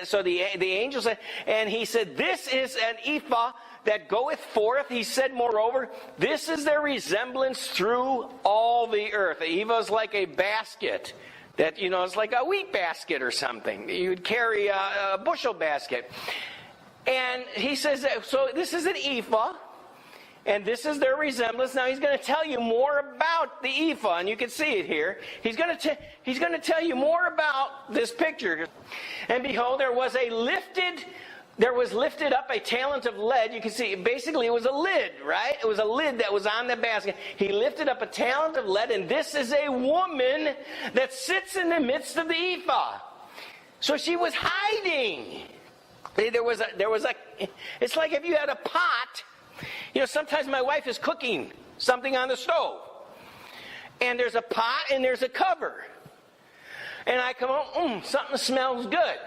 so the angel said, and he said, this is an ephah that goeth forth. He said, moreover, this is their resemblance through all the earth. The ephah is like a basket that, it's like a wheat basket or something. You'd carry a bushel basket. And he says, so this is an ephah. And this is their resemblance. Now he's going to tell you more about the ephah, and you can see it here. He's going to tell you more about this picture. And behold, there was lifted up a talent of lead. You can see, basically it was a lid, right? It was a lid that was on the basket. He lifted up a talent of lead, and this is a woman that sits in the midst of the ephah. So she was hiding. It's like if you had a pot. Sometimes my wife is cooking something on the stove. And there's a pot and there's a cover. And I come home, something smells good.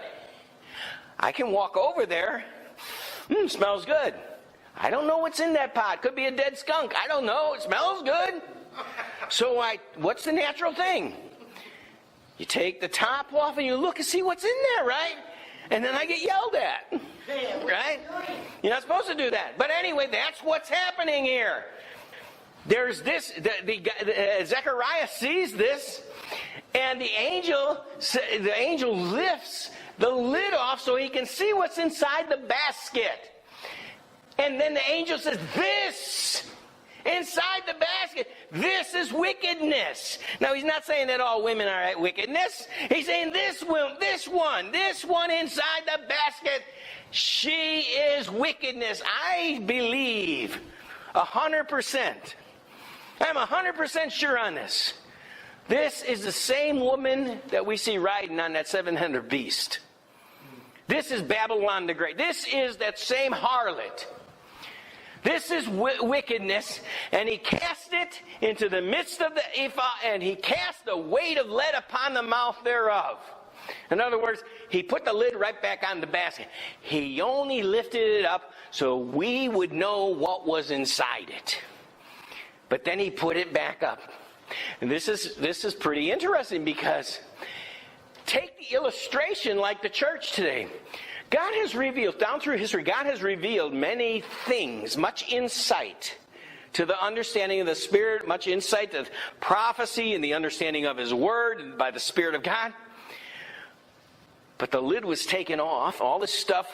I can walk over there. Smells good. I don't know what's in that pot. Could be a dead skunk. I don't know. It smells good. So what's the natural thing? You take the top off and you look and see what's in there, right? And then I get yelled at. Right? You're not supposed to do that. But anyway, that's what's happening here. There's this, Zechariah sees this, and the angel lifts the lid off so he can see what's inside the basket. And then the angel says, this, inside the basket, this is wickedness. Now, he's not saying that all women are at wickedness. He's saying this one inside the basket, she is wickedness. I believe 100%. I'm 100% sure on this. This is the same woman that we see riding on that 700 beast. This is Babylon the Great. This is that same harlot. This is wickedness, and he cast it into the midst of the ephah, and he cast the weight of lead upon the mouth thereof. In other words, he put the lid right back on the basket. He only lifted it up so we would know what was inside it. But then he put it back up. And this is pretty interesting because take the illustration like the church today. God has revealed, down through history, God has revealed many things, much insight to the understanding of the Spirit, much insight to prophecy and the understanding of His Word by the Spirit of God. But the lid was taken off, all this stuff,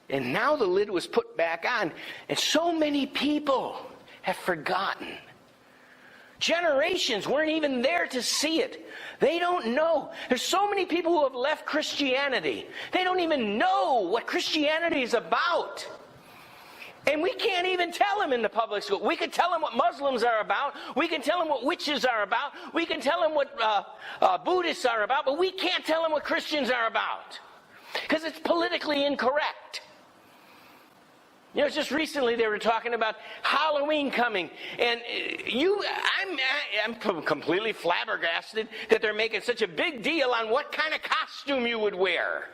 and now the lid was put back on. And so many people have forgotten. Generations weren't even there to see it. They don't know. There's so many people who have left Christianity. They don't even know what Christianity is about. And we can't even tell them in the public school. We can tell them what Muslims are about. We can tell them what witches are about. We can tell them what Buddhists are about. But we can't tell them what Christians are about. Because it's politically incorrect. Just recently they were talking about Halloween coming. And I'm completely flabbergasted that they're making such a big deal on what kind of costume you would wear.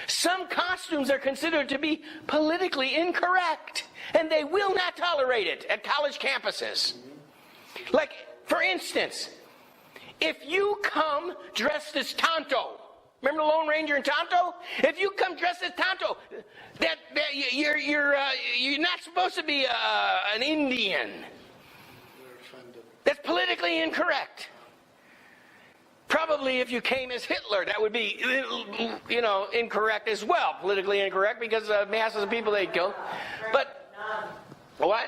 Some costumes are considered to be politically incorrect, and they will not tolerate it at college campuses. Like, for instance, if you come dressed as Tonto, remember the Lone Ranger and Tonto? If you come dressed as Tonto, you're not supposed to be an Indian. That's politically incorrect. Probably if you came as Hitler, that would be, incorrect as well. Politically incorrect because of masses of people they killed. But, what?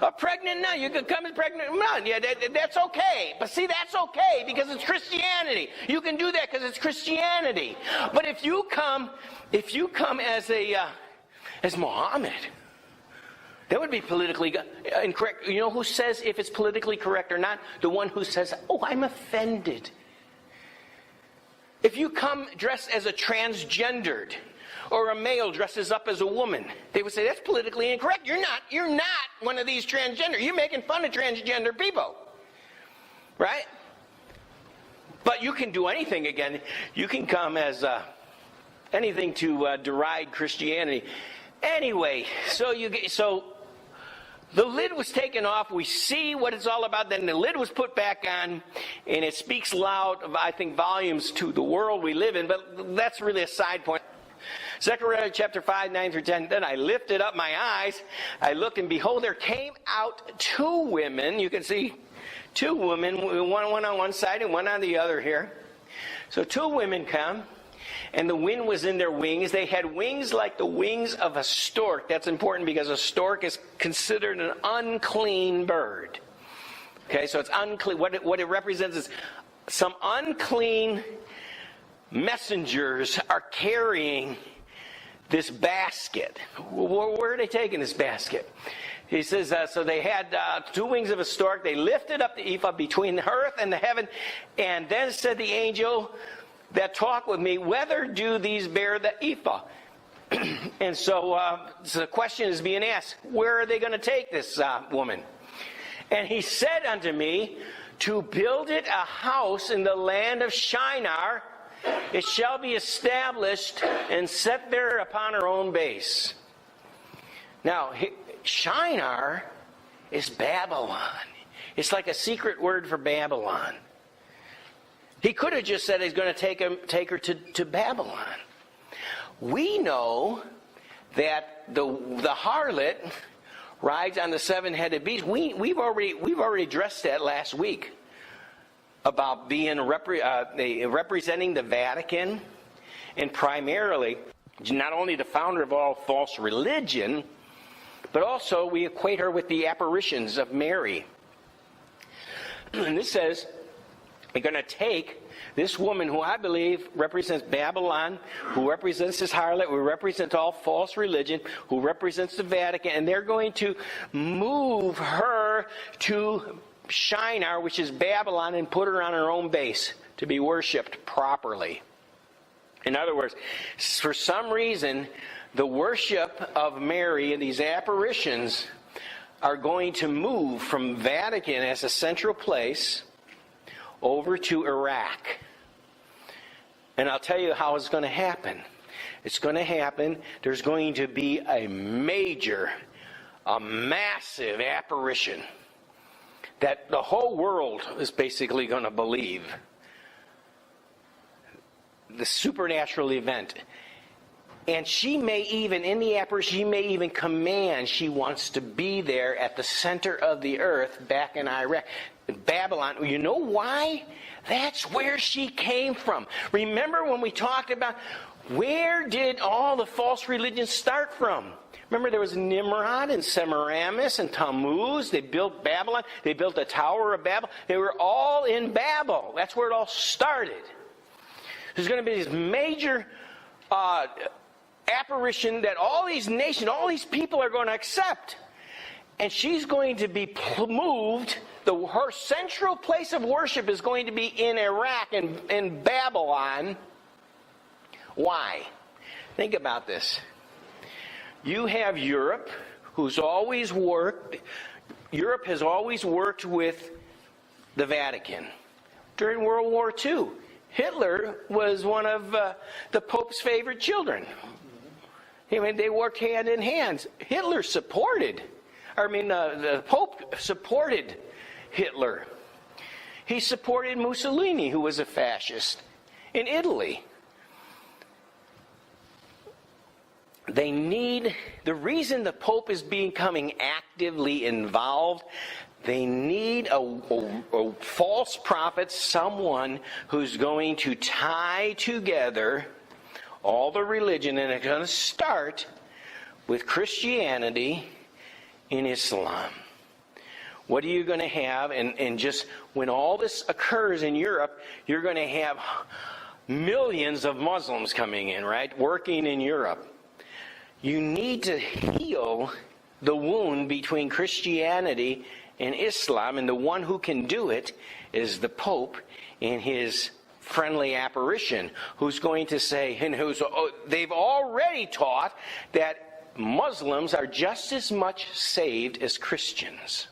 A pregnant nun. You could come as pregnant nun. Yeah, that's okay. But see, that's okay because it's Christianity. You can do that because it's Christianity. But if you come as Muhammad, That would be politically incorrect. You know who says if it's politically correct or not? The one who says, oh, I'm offended. If you come dressed as a transgendered, or a male dresses up as a woman, they would say, that's politically incorrect. You're not one of these transgender. You're making fun of transgender people. Right? But you can do anything again. You can come as anything to deride Christianity. Anyway, so the lid was taken off. We see what it's all about. Then the lid was put back on, and it speaks loud, I think, volumes to the world we live in. But that's really a side point. Zechariah chapter 5, 9 through 10. Then I lifted up my eyes. I looked, and behold, there came out two women. You can see two women, one on one side and one on the other here. So two women come, and the wind was in their wings. They had wings like the wings of a stork. That's important because a stork is considered an unclean bird. Okay, so it's unclean. What it represents is some unclean messengers are carrying this basket. Where are they taking this basket? He says, so they had two wings of a stork. They lifted up the ephod between the earth and the heaven. And then said the angel that talked with me, whether do these bear the ephod? And so the question is being asked, where are they going to take this woman? And he said unto me, to build it a house in the land of Shinar. It shall be established and set there upon her own base. Now, Shinar is Babylon. It's like a secret word for Babylon. He could have just said he's going to take her to Babylon. We know that the harlot rides on the seven-headed beast. We've already addressed that last week about being representing the Vatican, and primarily not only the founder of all false religion, but also we equate her with the apparitions of Mary. And this says we're going to take this woman who I believe represents Babylon, who represents this harlot, who represents all false religion, who represents the Vatican, and they're going to move her to Shinar, which is Babylon, and put her on her own base to be worshipped properly. In other words, for some reason, the worship of Mary and these apparitions are going to move from Vatican as a central place over to Iraq. And I'll tell you how it's going to happen. It's going to happen. There's going to be a massive apparition that the whole world is basically going to believe. The supernatural event. And she may even, in the apparition, she may even command she wants to be there at the center of the earth back in Iraq. Babylon. You know why? That's where she came from. Remember when we talked about where did all the false religions start from? Remember there was Nimrod and Semiramis and Tammuz. They built Babylon. They built the Tower of Babel. They were all in Babel. That's where it all started. There's going to be this major apparition that all these nations, all these people are going to accept. And she's going to be moved. Her central place of worship is going to be in Iraq and in Babylon. Why? Think about this. You have Europe, who's always worked. Europe has always worked with the Vatican. During World War II, Hitler was one of the Pope's favorite children. I mean, they worked hand in hand. The Pope supported Hitler. He supported Mussolini, who was a fascist, in Italy. The reason the Pope is becoming actively involved, they need a false prophet, someone who's going to tie together all the religion, and it's going to start with Christianity and Islam. What are you going to have? And just when all this occurs in Europe, you're going to have millions of Muslims coming in, right? Working in Europe. You need to heal the wound between Christianity and Islam, and the one who can do it is the Pope in his friendly apparition, who's going to say, and they've already taught that Muslims are just as much saved as Christians,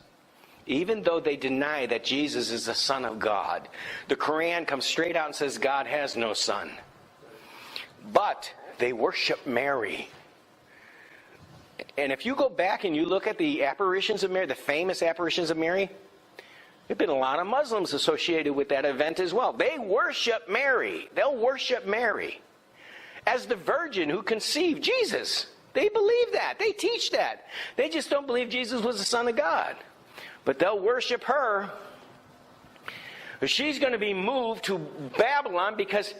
even though they deny that Jesus is the Son of God. The Quran comes straight out and says God has no son. But they worship Mary. And if you go back and you look at the apparitions of Mary, the famous apparitions of Mary, there have been a lot of Muslims associated with that event as well. They worship Mary. They'll worship Mary as the virgin who conceived Jesus. They believe that. They teach that. They just don't believe Jesus was the Son of God. But they'll worship her. She's going to be moved to Babylon because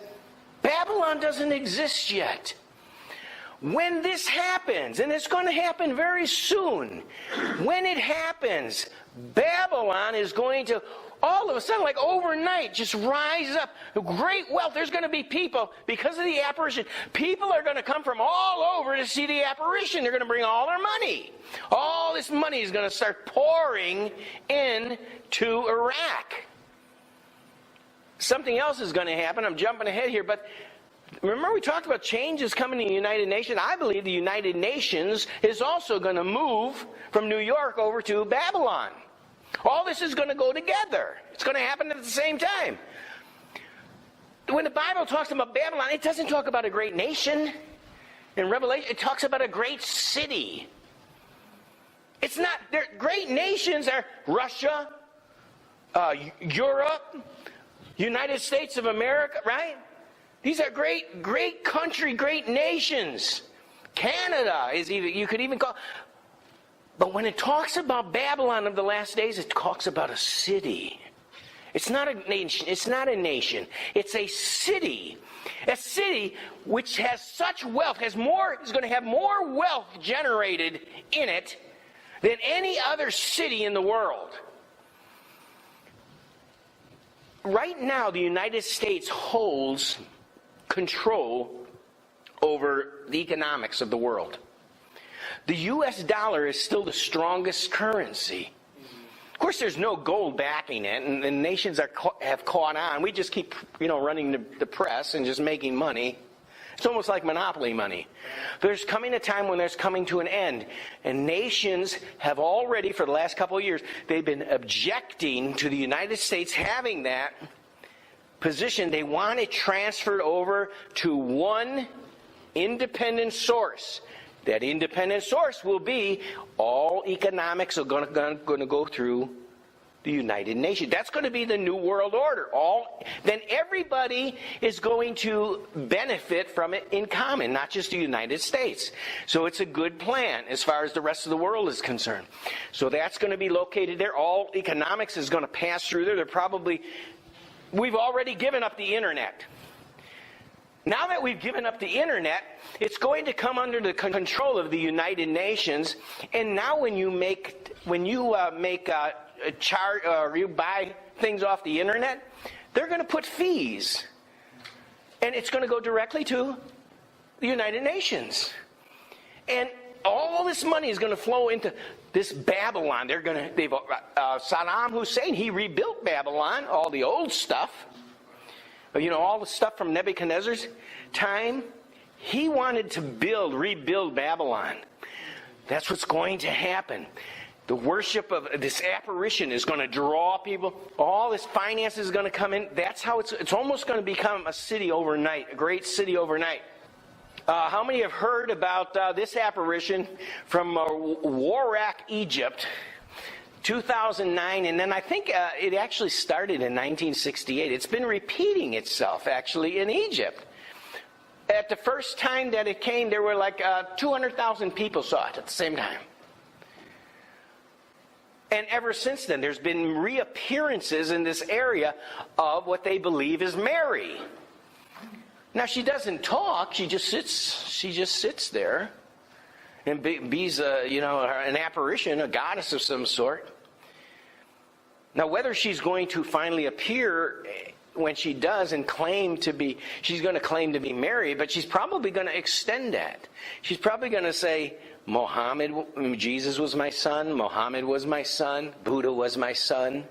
Babylon doesn't exist yet. When this happens, and it's going to happen very soon, when it happens, Babylon is going to, all of a sudden, like overnight, just rise up. Great wealth. There's going to be people, because of the apparition, people are going to come from all over to see the apparition. They're going to bring all their money. All this money is going to start pouring into Iraq. Something else is going to happen. I'm jumping ahead here, but remember we talked about changes coming to the United Nations. I believe the United Nations is also going to move from New York over to Babylon. All this is going to go together. It's going to happen at the same time. When the Bible talks about Babylon, it doesn't talk about a great nation. In Revelation, it talks about a great city. It's not, great nations are Russia, Europe, United States of America, right? These are great country, great nations. Canada is even, you could even call. But when it talks about Babylon of the last days, it talks about a city. It's not a nation. It's not a nation. It's a city. A city which has such wealth, is going to have more wealth generated in it than any other city in the world. Right now, the United States holds control over the economics of the world. The U.S. dollar is still the strongest currency. Of course, there's no gold backing it, and the nations have caught on. We just keep, running the press and just making money. It's almost like monopoly money. There's coming a time when there's coming to an end. And nations have already, for the last couple of years, they've been objecting to the United States having that position. They want it transferred over to one independent source. That independent source will be all economics are going to go through the United Nations. That's going to be the New World Order. Then everybody is going to benefit from it in common, not just the United States. So it's a good plan as far as the rest of the world is concerned. So that's going to be located there. All economics is going to pass through there. We've already given up the internet. Now that we've given up the internet, it's going to come under the control of the United Nations. And now when you you buy things off the internet, they're going to put fees. And it's going to go directly to the United Nations. And all this money is going to flow into this Babylon. Saddam Hussein, he rebuilt Babylon, all the old stuff. All the stuff from Nebuchadnezzar's time. He wanted to rebuild Babylon. That's what's going to happen. The worship of this apparition is going to draw people. All this finance is going to come in. That's how it's almost going to become a city overnight, a great city overnight. How many have heard about this apparition from Warraq, Egypt, 2009, and then I think it actually started in 1968. It's been repeating itself, actually, in Egypt. At the first time that it came, there were like 200,000 people saw it at the same time. And ever since then, there's been reappearances in this area of what they believe is Mary. Now, she doesn't talk. She just sits there and be's an apparition, a goddess of some sort. Now, whether she's going to finally appear when she does and she's going to claim to be Mary, but she's probably going to extend that. She's probably going to say, Jesus was my son, Muhammad was my son, Buddha was my son.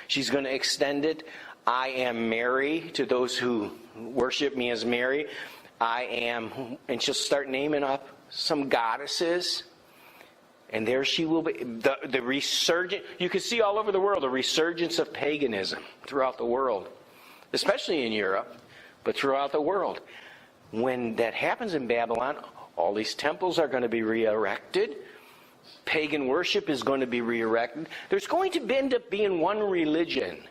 She's going to extend it. I am Mary to those who worship me as Mary. I am, and she'll start naming up some goddesses. And there she will be. The resurgence, you can see all over the world, the resurgence of paganism throughout the world. Especially in Europe, but throughout the world. When that happens in Babylon, all these temples are going to be re-erected. Pagan worship is going to be re-erected. There's going to end up being one religion.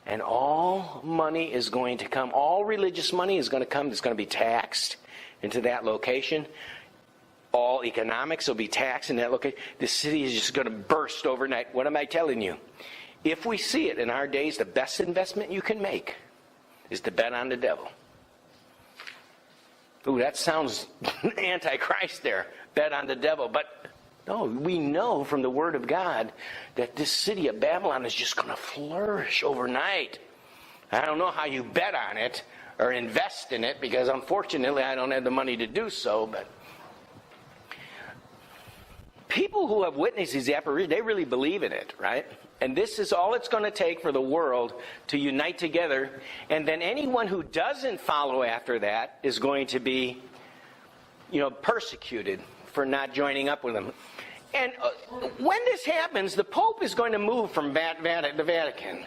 And all money is going to come. All religious money is going to come. It's going to be taxed into that location. All economics will be taxed in that location. The city is just going to burst overnight. What am I telling you? If we see it in our days, the best investment you can make is to bet on the devil. Ooh, that sounds antichrist there. Bet on the devil. But no, we know from the Word of God that this city of Babylon is just going to flourish overnight. I don't know how you bet on it or invest in it, because unfortunately I don't have the money to do so. But people who have witnessed these apparitions, they really believe in it, right? And this is all it's going to take for the world to unite together. And then anyone who doesn't follow after that is going to be, persecuted for not joining up with them. And when this happens, the Pope is going to move from the Vatican.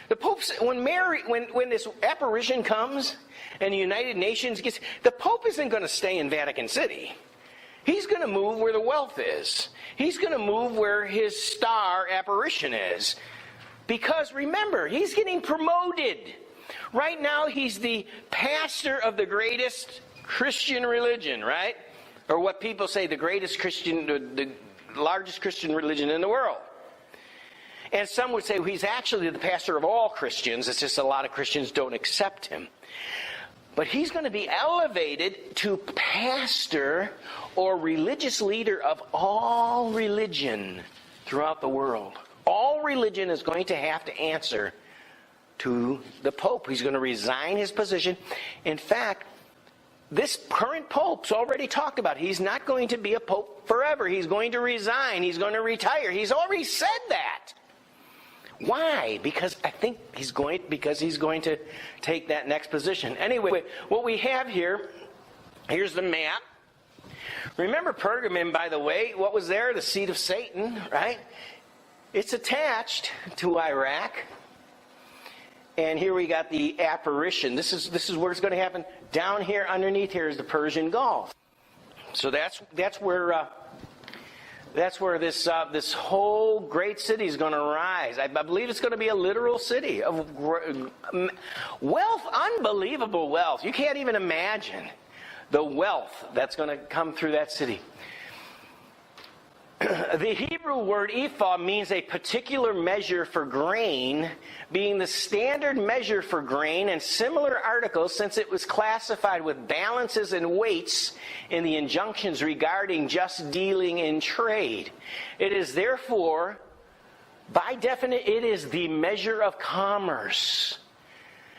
The Pope's, when this apparition comes and the United Nations gets, the Pope isn't going to stay in Vatican City. He's going to move where the wealth is. He's going to move where his star apparition is. Because remember, he's getting promoted. Right now, he's the pastor of the greatest Christian religion, right? Or what people say, the largest Christian religion in the world. And some would say, well, he's actually the pastor of all Christians. It's just a lot of Christians don't accept him. But he's going to be elevated to pastor or religious leader of all religion throughout the world. All religion is going to have to answer to the Pope. He's going to resign his position. In fact, this current Pope's already talked about. He's not going to be a Pope forever. He's going to resign. He's going to retire. He's already said that. Why? Because he's going to take that next position. Anyway, what we have here's the map. Remember Pergamum, by the way, what was there? The seat of Satan, right? It's attached to Iraq. And here we got the apparition. This is where it's going to happen. Down here, underneath here, is the Persian Gulf. So that's where this whole great city is going to rise. I believe it's going to be a literal city of wealth, unbelievable wealth. You can't even imagine the wealth that's going to come through that city. The Hebrew word ephah means a particular measure for grain, being the standard measure for grain and similar articles, since it was classified with balances and weights in the injunctions regarding just dealing in trade. It is therefore, by definition, it is the measure of commerce.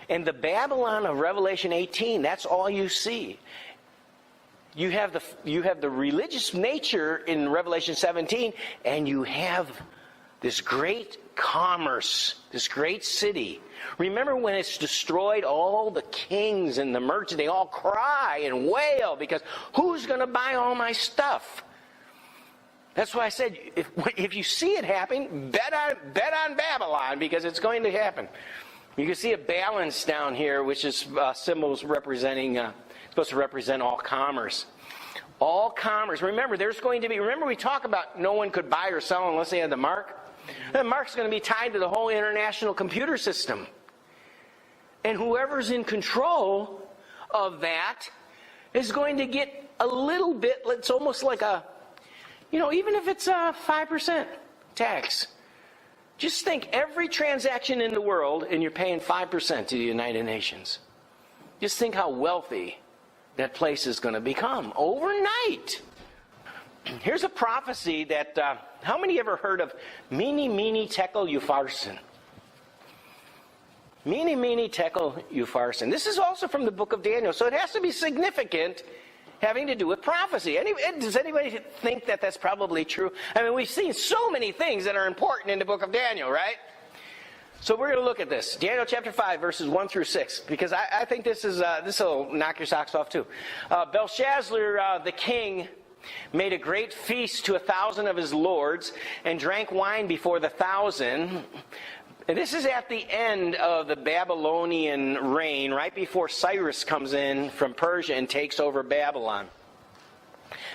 And the Babylon of Revelation 18, that's all you see. You have the religious nature in Revelation 17, and you have this great commerce, this great city. Remember when it's destroyed, all the kings and the merchants, they all cry and wail because who's going to buy all my stuff? That's why I said, if you see it happen, bet on Babylon, because it's going to happen. You can see a balance down here, which is symbols representing, supposed to represent all commerce. All commerce. Remember we talk about no one could buy or sell unless they had the mark? The mark's going to be tied to the whole international computer system. And whoever's in control of that is going to get a little bit, it's almost like even if it's a 5% tax. Just think, every transaction in the world, and you're paying 5% to the United Nations. Just think how wealthy that place is going to become overnight. Here's a prophecy that, how many ever heard of Mene, Mene, Tekel, Upharsin? Mene, tekel, upharsin. This is also from the book of Daniel, so it has to be significant, having to do with prophecy. Does anybody think that that's probably true? I mean, we've seen so many things that are important in the book of Daniel, right? So we're going to look at this. Daniel chapter 5, verses 1 through 6, because I think this will knock your socks off too. Belshazzar, the king, made a great feast to 1,000 of his lords, and drank wine before the 1,000. And this is at the end of the Babylonian reign, right before Cyrus comes in from Persia and takes over Babylon.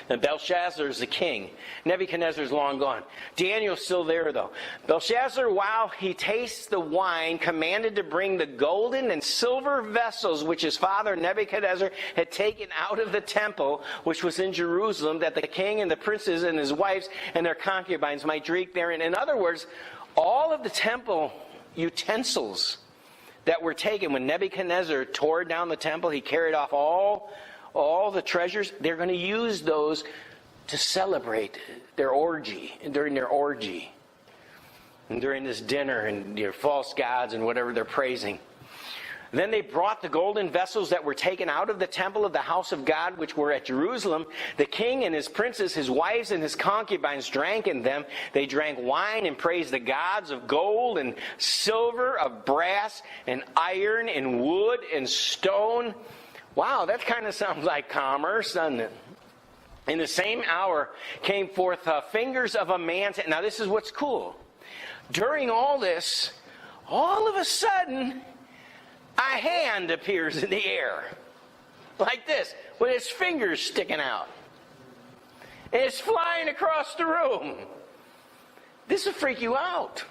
And Belshazzar is the king. Nebuchadnezzar is long gone. Daniel's still there, though. Belshazzar, while he tastes the wine, commanded to bring the golden and silver vessels which his father Nebuchadnezzar had taken out of the temple, which was in Jerusalem, that the king and the princes and his wives and their concubines might drink therein. In other words, all of the temple utensils that were taken when Nebuchadnezzar tore down the temple, he carried off all the treasures. They're going to use those to celebrate their orgy, during their orgy, and during this dinner, and their false gods and whatever they're praising. Then they brought the golden vessels that were taken out of the temple of the house of God, which were at Jerusalem. The king and his princes, his wives and his concubines drank in them. They drank wine and praised the gods of gold and silver, of brass and iron and wood and stone. Wow, that kind of sounds like commerce, doesn't it? In the same hour came forth fingers of a man's hand. Now this is what's cool. During all this, all of a sudden, a hand appears in the air. Like this, with its fingers sticking out. And it's flying across the room. This will freak you out.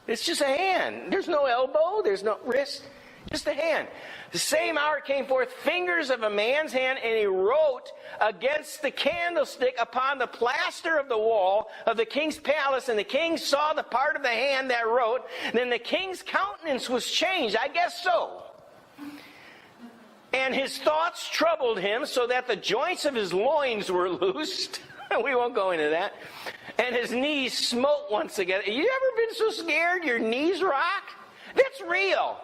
It's just a hand. There's no elbow, there's no wrist, just a hand. The same hour came forth fingers of a man's hand, and he wrote against the candlestick upon the plaster of the wall of the king's palace. And the king saw the part of the hand that wrote. Then the king's countenance was changed. I guess so. And his thoughts troubled him, so that the joints of his loins were loosed. We won't go into that. And his knees smote once again. You ever been so scared your knees rock? That's real.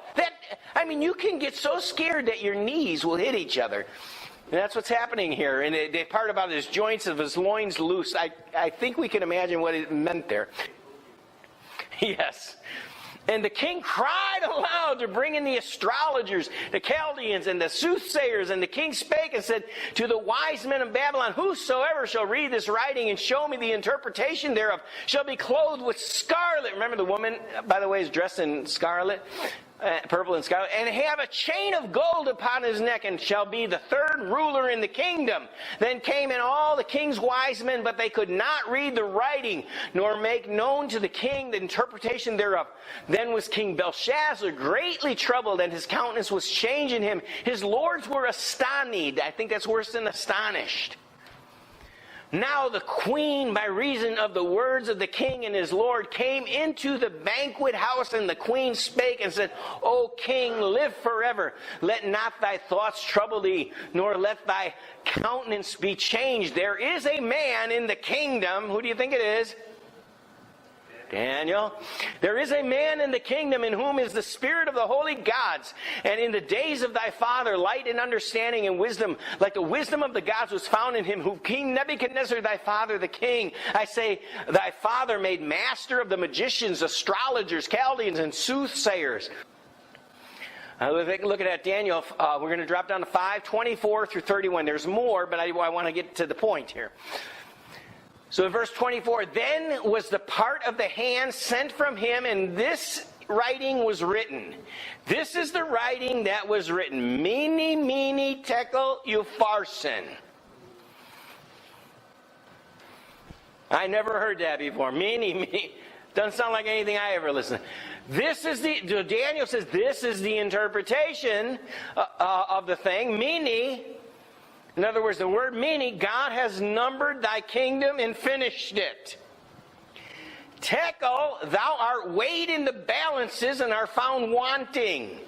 You can get so scared that your knees will hit each other. And that's what's happening here. And the part about his joints of his loins loose, I think we can imagine what it meant there. Yes. And the king cried aloud to bring in the astrologers, the Chaldeans, and the soothsayers. And the king spake and said to the wise men of Babylon, whosoever shall read this writing and show me the interpretation thereof shall be clothed with scarlet. Remember, the woman, by the way, is dressed in scarlet, purple and scarlet, and have a chain of gold upon his neck, and shall be the third ruler in the kingdom. Then came in all the king's wise men, but they could not read the writing, nor make known to the king the interpretation thereof. Then was King Belshazzar greatly troubled, and his countenance was changed in him. His lords were astonished. I think that's worse than astonished. Now the queen, by reason of the words of the king and his lord, came into the banquet house, and the queen spake and said, O king, live forever. Let not thy thoughts trouble thee, nor let thy countenance be changed. There is a man in the kingdom. Who do you think it is? Daniel. There is a man in the kingdom in whom is the spirit of the holy gods. And in the days of thy father, light and understanding and wisdom, like the wisdom of the gods, was found in him, who King Nebuchadnezzar, thy father, the king, I say, thy father made master of the magicians, astrologers, Chaldeans, and soothsayers. Looking at Daniel, we're going to drop down to 5:24 through 31. There's more, but I want to get to the point here. So in verse 24, then was the part of the hand sent from him, and this writing was written. This is the writing that was written. Mene, tekel, upharsin. I never heard that before. Mene. Doesn't sound like anything I ever listened to. Daniel says, this is the interpretation of the thing. Mene. In other words, the word mene, God has numbered thy kingdom and finished it. Tekel, thou art weighed in the balances and are found wanting.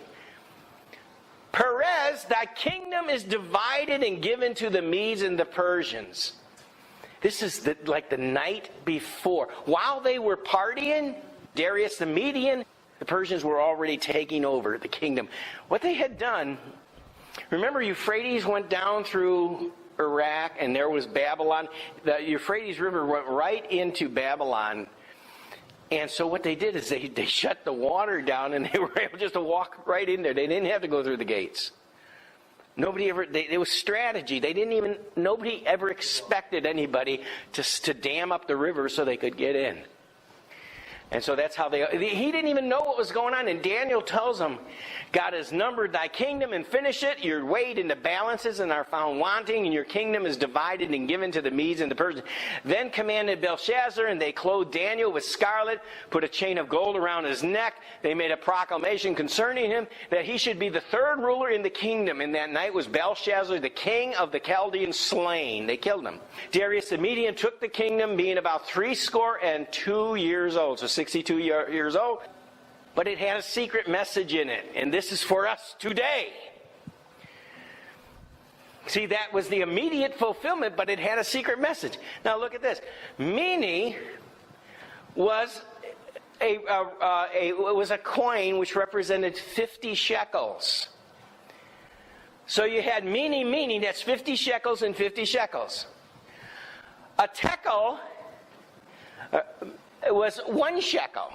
Perez, thy kingdom is divided and given to the Medes and the Persians. This is like the night before. While they were partying, Darius the Median The Persians were already taking over the kingdom. What they had done, remember Euphrates went down through Iraq and there was Babylon. The Euphrates River went right into Babylon. And so what they did is they shut the water down and they were able just to walk right in there. They didn't have to go through the gates. It was strategy. Nobody ever expected anybody to dam up the river so they could get in. And so that's how he didn't even know what was going on. And Daniel tells him, God has numbered thy kingdom and finished it. You're weighed into balances and are found wanting, and your kingdom is divided and given to the Medes and the Persians. Then commanded Belshazzar, and they clothed Daniel with scarlet, put a chain of gold around his neck. They made a proclamation concerning him that he should be the third ruler in the kingdom. And that night was Belshazzar, the king of the Chaldeans, slain. They killed him. Darius the Median took the kingdom, being about 62 years old. So 62 years old. But it had a secret message in it. And this is for us today. See, that was the immediate fulfillment, but it had a secret message. Now look at this. Mene was a coin which represented 50 shekels. So you had mene, that's 50 shekels and 50 shekels. A tekel was 1 shekel.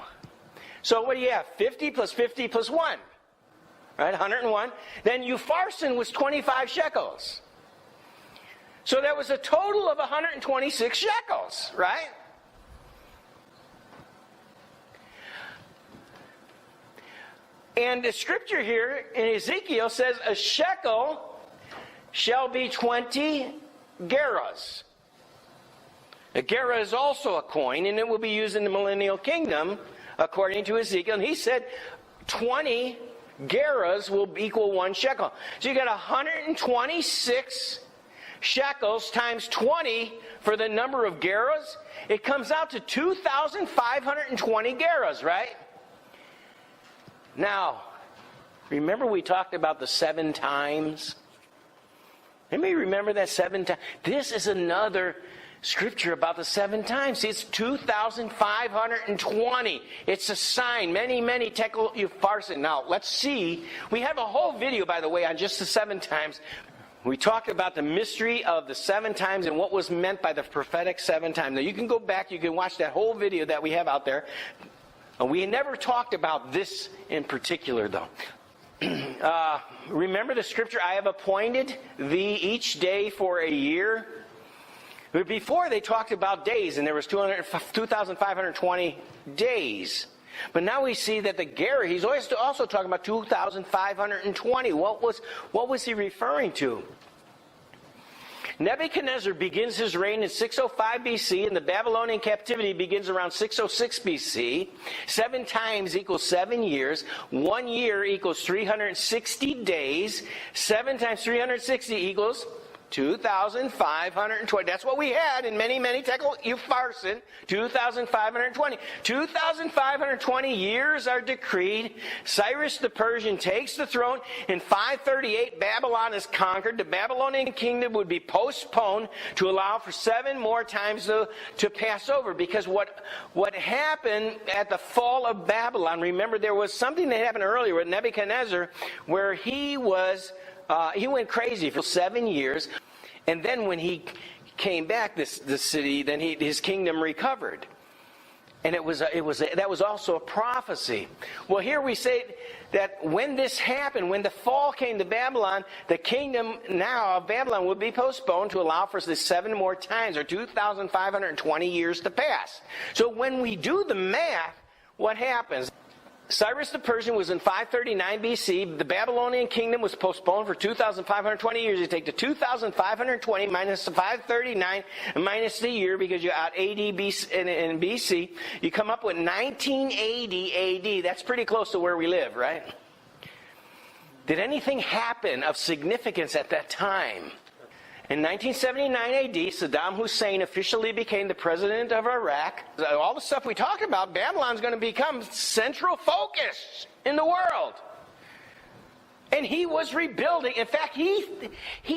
So what do you have? 50 plus 50 plus 1. Right? 101. Then Upharsin was 25 shekels. So that was a total of 126 shekels, right? And the scripture here in Ezekiel says a shekel shall be 20 gerahs. A gerah is also a coin, and it will be used in the millennial kingdom, according to Ezekiel. And he said 20 gerahs will equal 1 shekel. So you got 126 shekels times 20 for the number of gerahs. It comes out to 2,520 gerahs, right? Now, remember we talked about the 7 times? Anybody remember that 7 times? This is another scripture about the 7 times. See, it's 2,520. It's a sign. Many tekel upharsin. Now, let's see. We have a whole video, by the way, on just the 7 times. We talked about the mystery of the 7 times and what was meant by the prophetic 7 times. Now, you can go back. You can watch that whole video that we have out there. We never talked about this in particular, though. Remember the scripture, I have appointed thee each day for a year. But before they talked about days, and there was 2,520 days. But now we see that the gerah, he's also talking about 2,520. What was he referring to? Nebuchadnezzar begins his reign in 605 BC, and the Babylonian captivity begins around 606 BC. 7 times equals 7 years. 1 year equals 360 days. 7 times 360 equals 2,520. That's what we had in many tekel upharsin. 2,520. 2,520 years are decreed. Cyrus the Persian takes the throne. In 538, Babylon is conquered. The Babylonian kingdom would be postponed to allow for 7 more times to pass over. Because what happened at the fall of Babylon, remember there was something that happened earlier with Nebuchadnezzar where he went crazy for 7 years, and then when he came back, the city, then his kingdom recovered, and that was also a prophecy. Well, here we say that when this happened, when the fall came to Babylon, the kingdom now of Babylon would be postponed to allow for the 7 more times, or 2,520 years to pass. So when we do the math, what happens? Cyrus the Persian was in 539 BC. The Babylonian kingdom was postponed for 2,520 years. You take the 2,520 minus the 539 minus the year, because you got AD and BC. You come up with 1980 AD. That's pretty close to where we live, right? Did anything happen of significance at that time? In 1979 AD, Saddam Hussein officially became the president of Iraq. All the stuff we talk about, Babylon's going to become central focus in the world. And he was rebuilding. In fact, he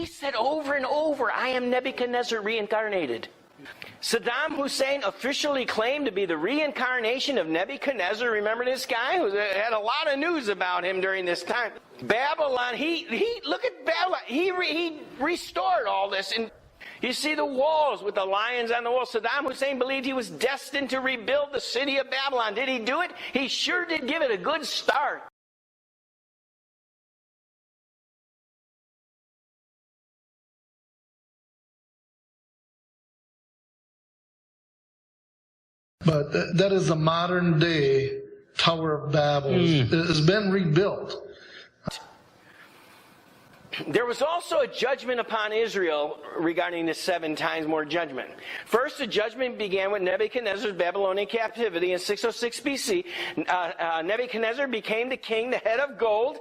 said over and over, I am Nebuchadnezzar reincarnated. Saddam Hussein officially claimed to be the reincarnation of Nebuchadnezzar. Remember this guy? Who had a lot of news about him during this time. Babylon, look at Babylon. He restored all this. And you see the walls with the lions on the wall. Saddam Hussein believed he was destined to rebuild the city of Babylon. Did he do it? He sure did give it a good start. But that is the modern day Tower of Babel. It has been rebuilt. There was also a judgment upon Israel regarding the 7 times more judgment. First, the judgment began with Nebuchadnezzar's Babylonian captivity in 606 BC. Nebuchadnezzar became the king, the head of gold.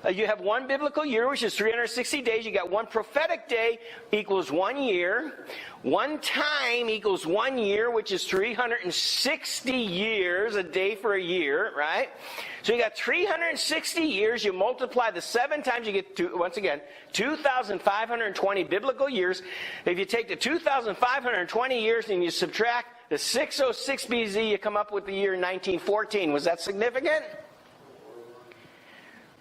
You have one biblical year, which is 360 days. You got one prophetic day equals 1 year. One time equals 1 year, which is 360 years, a day for a year, right? So you got 360 years. You multiply the 7 times, you get, once again, 2,520 biblical years. If you take the 2,520 years and you subtract the 606 BC, you come up with the year 1914. Was that significant?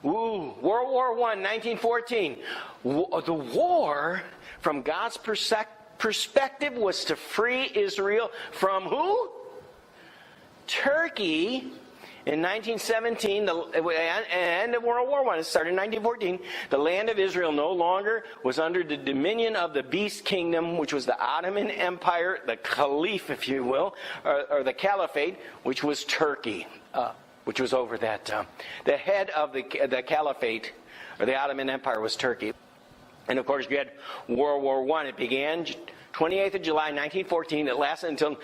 Ooh, World War I, 1914. The war, from God's perspective, was to free Israel from who? Turkey. In 1917, the end of World War I, it started in 1914, the land of Israel no longer was under the dominion of the beast kingdom, which was the Ottoman Empire, the Caliphate, if you will, or the Caliphate, which was Turkey, which was over that. The head of the Caliphate, or the Ottoman Empire, was Turkey. And of course, you had World War I. It began 28th of July, 1914. It lasted until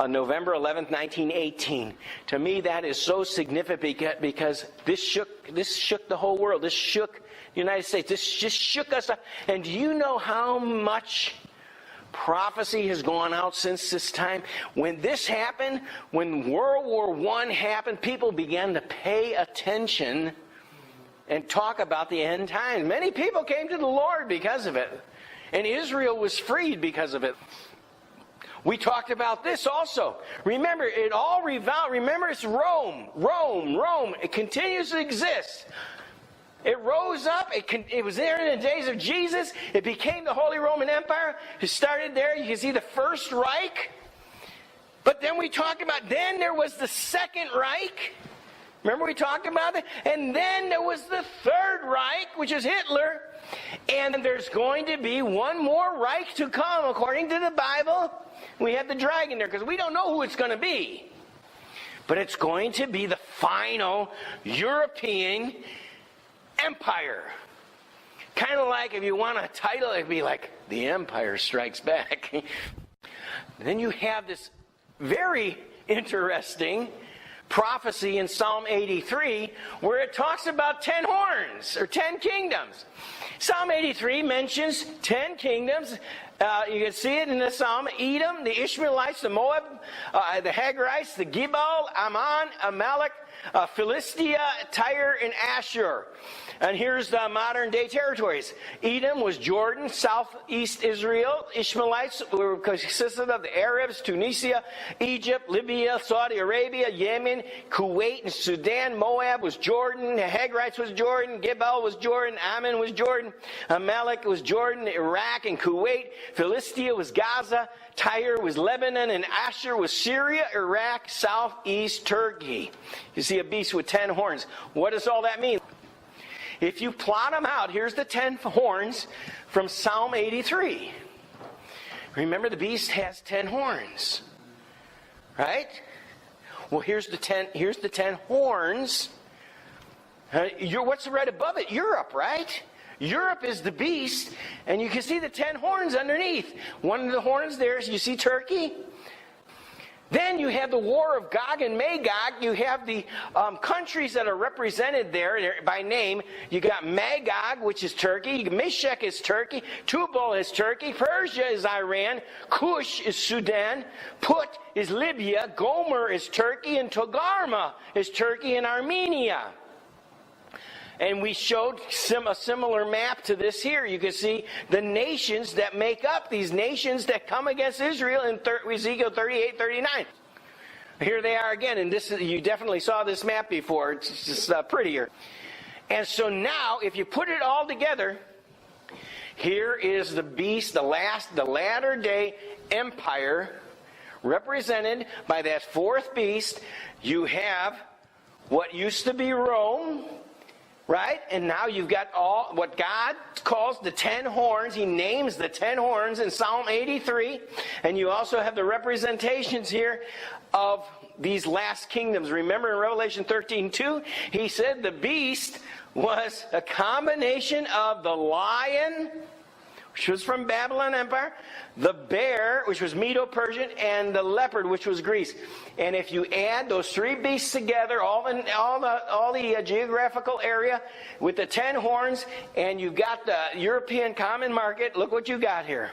November 11th, 1918. To me, that is so significant because this shook the whole world. This shook the United States. This just shook us up. And do you know how much prophecy has gone out since this time? When this happened, when World War I happened, people began to pay attention and talk about the end times. Many people came to the Lord because of it. And Israel was freed because of it. We talked about this also. Remember, it all revolved. Remember, it's Rome. Rome. It continues to exist. It rose up. It was there in the days of Jesus. It became the Holy Roman Empire. It started there. You can see the First Reich. But then we talked about, then there was the Second Reich. Remember we talked about it? And then there was the Third Reich, which is Hitler. And there's going to be one more Reich to come, according to the Bible. We have the dragon there, because we don't know who it's going to be. But it's going to be the final European empire. Kind of like, if you want a title, it'd be like, The Empire Strikes Back. Then you have this very interesting prophecy in Psalm 83 where it talks about 10 horns or 10 kingdoms. Psalm 83 mentions 10 kingdoms. You can see it in the Psalm. Edom, the Ishmaelites, the Moab, the Hagarites, the Gebal, Ammon, Amalek, Philistia, Tyre, and Ashur. And here's the modern day territories. Edom was Jordan, southeast Israel. Ishmaelites were consisted of the Arabs, Tunisia, Egypt, Libya, Saudi Arabia, Yemen, Kuwait, and Sudan. Moab was Jordan. The Hagarites was Jordan. Gebal was Jordan. Ammon was Jordan. Amalek was Jordan. Iraq and Kuwait. Philistia was Gaza. Tyre was Lebanon, and Ashur was Syria, Iraq, southeast Turkey. You see a beast with 10 horns. What does all that mean? If you plot them out, here's the 10 horns from Psalm 83. Remember, the beast has 10 horns, right? Well, here's the 10 horns. What's right above it? Europe, right? Europe is the beast, and you can see the 10 horns underneath. One of the horns there is, you see Turkey? Then you have the war of Gog and Magog. You have the countries that are represented there by name. You got Magog, which is Turkey. Meshech is Turkey. Tubal is Turkey. Persia is Iran. Cush is Sudan. Put is Libya. Gomer is Turkey. And Togarmah is Turkey and Armenia. And we showed a similar map to this here. You can see the nations that make up these nations that come against Israel in Ezekiel 38, 39. Here they are again, and you definitely saw this map before. It's just prettier. And so now, if you put it all together, here is the beast, the latter day empire, represented by that fourth beast. You have what used to be Rome, right? And now you've got all what God calls the 10 horns. He names the 10 horns in Psalm 83. And you also have the representations here of these last kingdoms. Remember in Revelation 13:2, he said the beast was a combination of the lion, which was from Babylon Empire, the bear, which was Medo-Persian, and the leopard, which was Greece. And if you add those three beasts together, all the geographical area with the 10 horns, and you've got the European common market, look what you got here.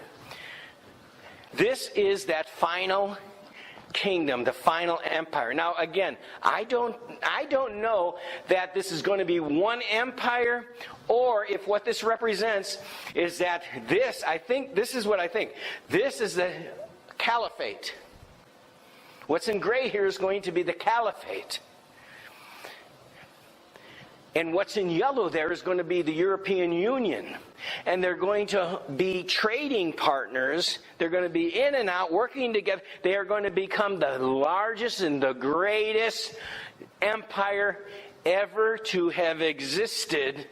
This is that final kingdom, the final empire. Now again, I don't know that this is going to be one empire, or if what this represents is that this is what I think. This is the Caliphate. What's in gray here is going to be the Caliphate. And what's in yellow there is going to be the European Union. And they're going to be trading partners. They're going to be in and out, working together. They are going to become the largest and the greatest empire ever to have existed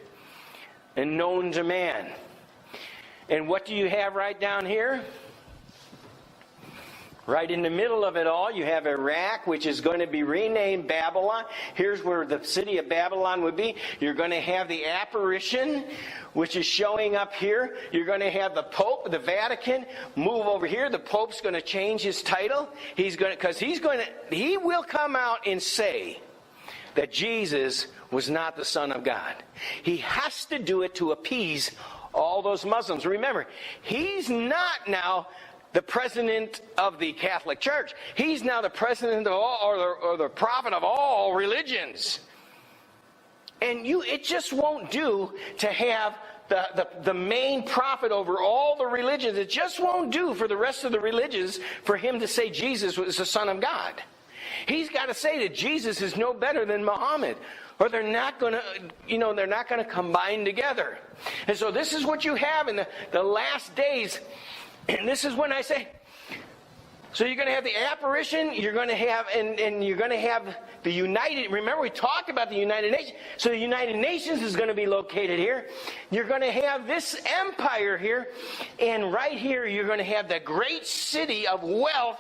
and known to man. And what do you have right down here? Right in the middle of it all, you have Iraq, which is going to be renamed Babylon. Here's where the city of Babylon would be. You're going to have the apparition, which is showing up here. You're going to have the Pope, the Vatican, move over here. The Pope's going to change his title. He will come out and say that Jesus was not the Son of God. He has to do it to appease all those Muslims. Remember, he's not now the president of the Catholic Church. He's now the president of all, or the prophet of all religions. And it just won't do to have the main prophet over all the religions. It just won't do for the rest of the religions for him to say Jesus was the Son of God. He's got to say that Jesus is no better than Muhammad, or they're not going to combine together. And so this is what you have in the last days. And this is when I say, so you're going to have the apparition, you're going to have, and you're going to have the United, remember we talked about the United Nations, so the United Nations is going to be located here. You're going to have this empire here, and right here you're going to have the great city of wealth.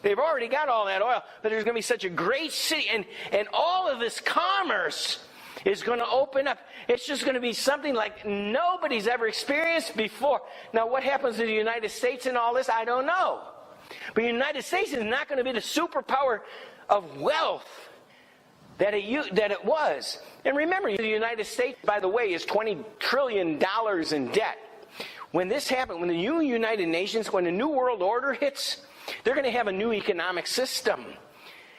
They've already got all that oil, but there's going to be such a great city, and all of this commerce is going to open up. It's just going to be something like nobody's ever experienced before. Now, what happens to the United States in all this, I don't know. But the United States is not going to be the superpower of wealth that it was. And remember, the United States, by the way, is $20 trillion in debt. When this happened, when the new United Nations, when the New World Order hits, they're going to have a new economic system.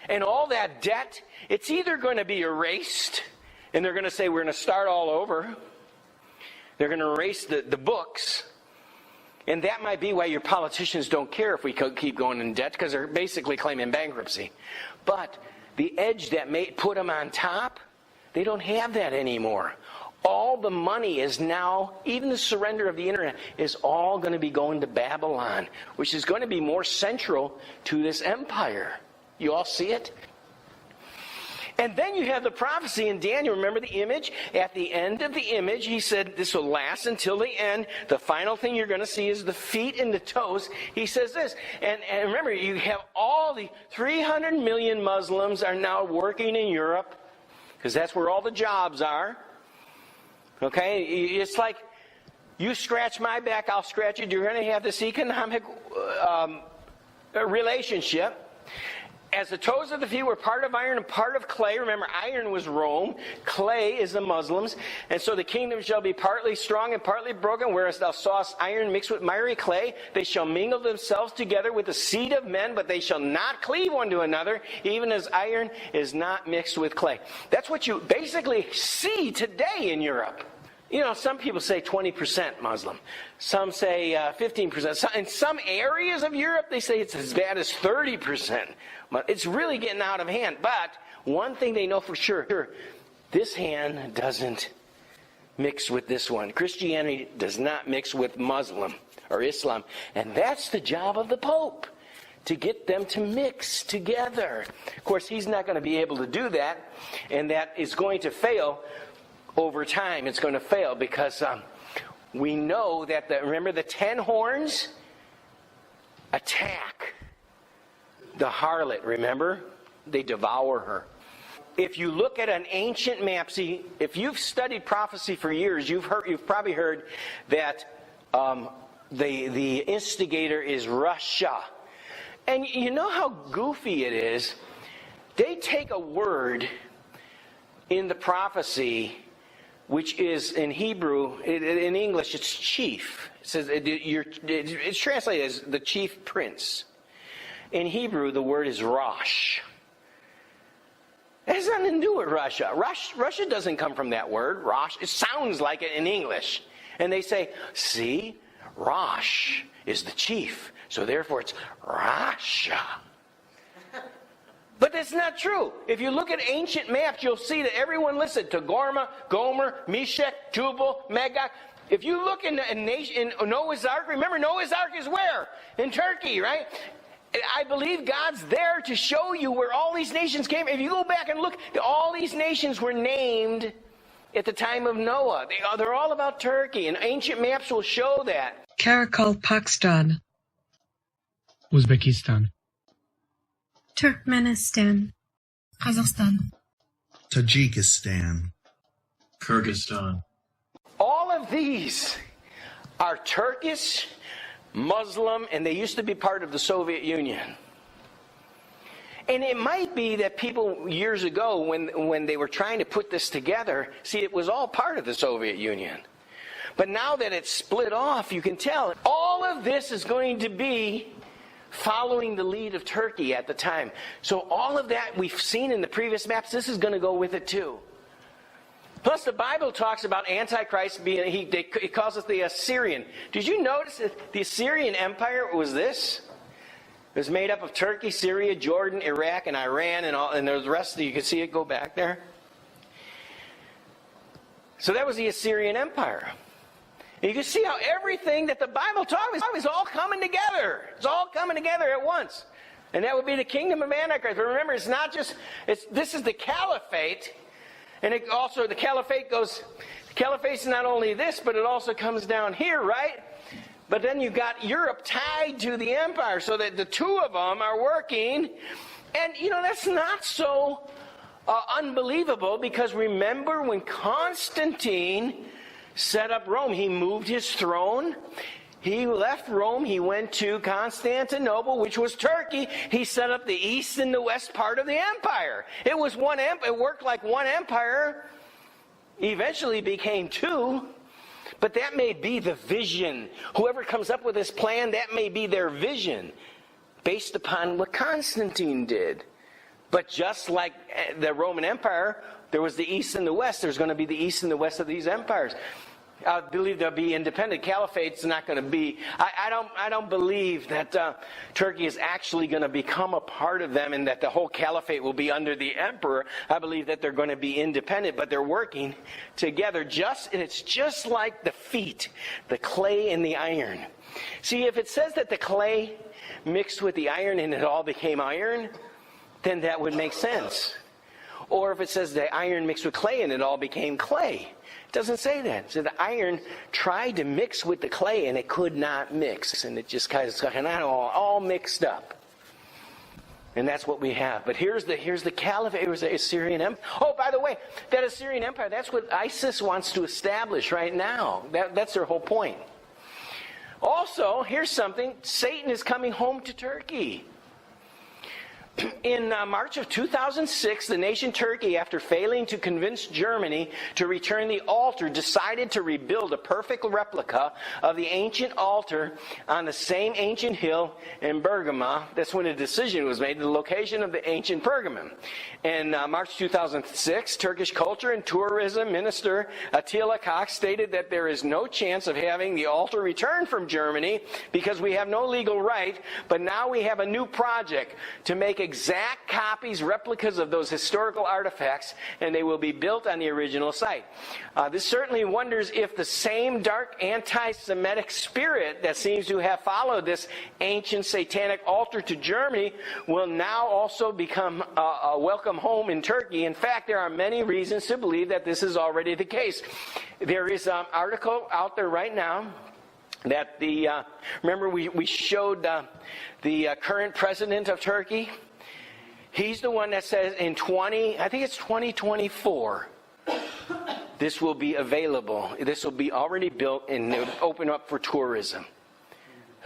And all that debt, it's either going to be erased, and they're going to say, we're going to start all over. They're going to erase the books. And that might be why your politicians don't care if we keep going in debt, because they're basically claiming bankruptcy. But the edge that may put them on top, they don't have that anymore. All the money is now, even the surrender of the internet, is all going to be going to Babylon, which is going to be more central to this empire. You all see it? And then you have the prophecy in Daniel. Remember the image? At the end of the image, he said this will last until the end. The final thing you're going to see is the feet and the toes. He says this. And remember, you have all the 300 million Muslims are now working in Europe, because that's where all the jobs are. Okay? It's like, you scratch my back, I'll scratch it. You're going to have this economic relationship. as the toes of the feet were part of iron and part of clay. Remember, iron was Rome. Clay is the Muslims. And so the kingdom shall be partly strong and partly broken. Whereas thou sawest iron mixed with miry clay, they shall mingle themselves together with the seed of men, but they shall not cleave one to another, even as iron is not mixed with clay. That's what you basically see today in Europe. You know, some people say 20% Muslim. Some say 15%. In some areas of Europe, they say it's as bad as 30%. It's really getting out of hand. But one thing they know for sure, this hand doesn't mix with this one. Christianity does not mix with Muslim or Islam. And that's the job of the Pope, to get them to mix together. Of course, he's not going to be able to do that, and that is going to fail. Over time, it's going to fail because we know that, remember the 10 horns attack the harlot, remember? They devour her. If you look at an ancient map, see, if you've studied prophecy for years, you've probably heard that the instigator is Russia. And you know how goofy it is? They take a word in the prophecy, which is in Hebrew, in English, it's chief. It says it's translated as the chief prince. In Hebrew, the word is Rosh. It has nothing to do with Russia. Russia doesn't come from that word, Rosh. It sounds like it in English. And they say, see, Rosh is the chief, so therefore it's Russia. But that's not true. If you look at ancient maps, you'll see that everyone listed Togarmah, Gomer, Meshech, Tubal, Magog. If you look in Noah's Ark, remember Noah's Ark is where? In Turkey, right? I believe God's there to show you where all these nations came. If you go back and look, all these nations were named at the time of Noah. They're all about Turkey, and ancient maps will show that. Karakol, Pakistan. Uzbekistan. Turkmenistan, Kazakhstan, Tajikistan, Kyrgyzstan. All of these are Turkish, Muslim, and they used to be part of the Soviet Union. And it might be that people years ago, when they were trying to put this together, see, it was all part of the Soviet Union. But now that it's split off, you can tell all of this is going to be following the lead of Turkey at the time. So all of that we've seen in the previous maps, this is going to go with it too. Plus the Bible talks about Antichrist being, it calls it the Assyrian. Did you notice that the Assyrian Empire was this? It was made up of Turkey, Syria, Jordan, Iraq, and Iran, and the rest of you can see it go back there. So that was the Assyrian Empire. And you can see how everything that the Bible talks about is all coming together. It's all coming together at once. And that would be the kingdom of Antichrist. But remember, it's not just, this is the Caliphate. And it also, the Caliphate's not only this, but it also comes down here, right? But then you've got Europe tied to the empire, so that the two of them are working. And, you know, that's not so unbelievable, because remember when Constantine set up Rome, he moved his throne. He left Rome. He went to Constantinople, which was Turkey. He set up the east and the west part of the empire. It was one empire. It worked like one empire. Eventually became two. But that may be the vision. Whoever comes up with this plan, that may be their vision, based upon what Constantine did. But just like the Roman Empire, there was the east and the west. There's going to be the east and the west of these empires. I believe they'll be independent. Caliphate's not going to be. I don't believe that Turkey is actually going to become a part of them, and that the whole caliphate will be under the emperor. I believe that they're going to be independent, but they're working together. And it's just like the feet, the clay and the iron. See, if it says that the clay mixed with the iron and it all became iron, then that would make sense. Or if it says the iron mixed with clay and it all became clay. It doesn't say that. So the iron tried to mix with the clay and it could not mix. And it just kind of got all mixed up. And that's what we have. But here's the Caliphate. It was the Assyrian Empire. Oh, by the way, that Assyrian Empire, that's what ISIS wants to establish right now. That's their whole point. Also, here's something. Satan is coming home to Turkey. In March of 2006, the nation Turkey, after failing to convince Germany to return the altar, decided to rebuild a perfect replica of the ancient altar on the same ancient hill in Bergama. That's when a decision was made, the location of the ancient Pergamum. In March 2006, Turkish Culture and Tourism Minister Attila Cox stated that there is no chance of having the altar returned from Germany because we have no legal right, but now we have a new project to make exact copies, replicas of those historical artifacts, and they will be built on the original site. This certainly wonders if the same dark anti-Semitic spirit that seems to have followed this ancient satanic altar to Germany will now also become a welcome home in Turkey. In fact, there are many reasons to believe that this is already the case. There is an article out there right now that remember we showed the current president of Turkey. He's the one that says I think it's 2024, this will be available. This will be already built and open up for tourism.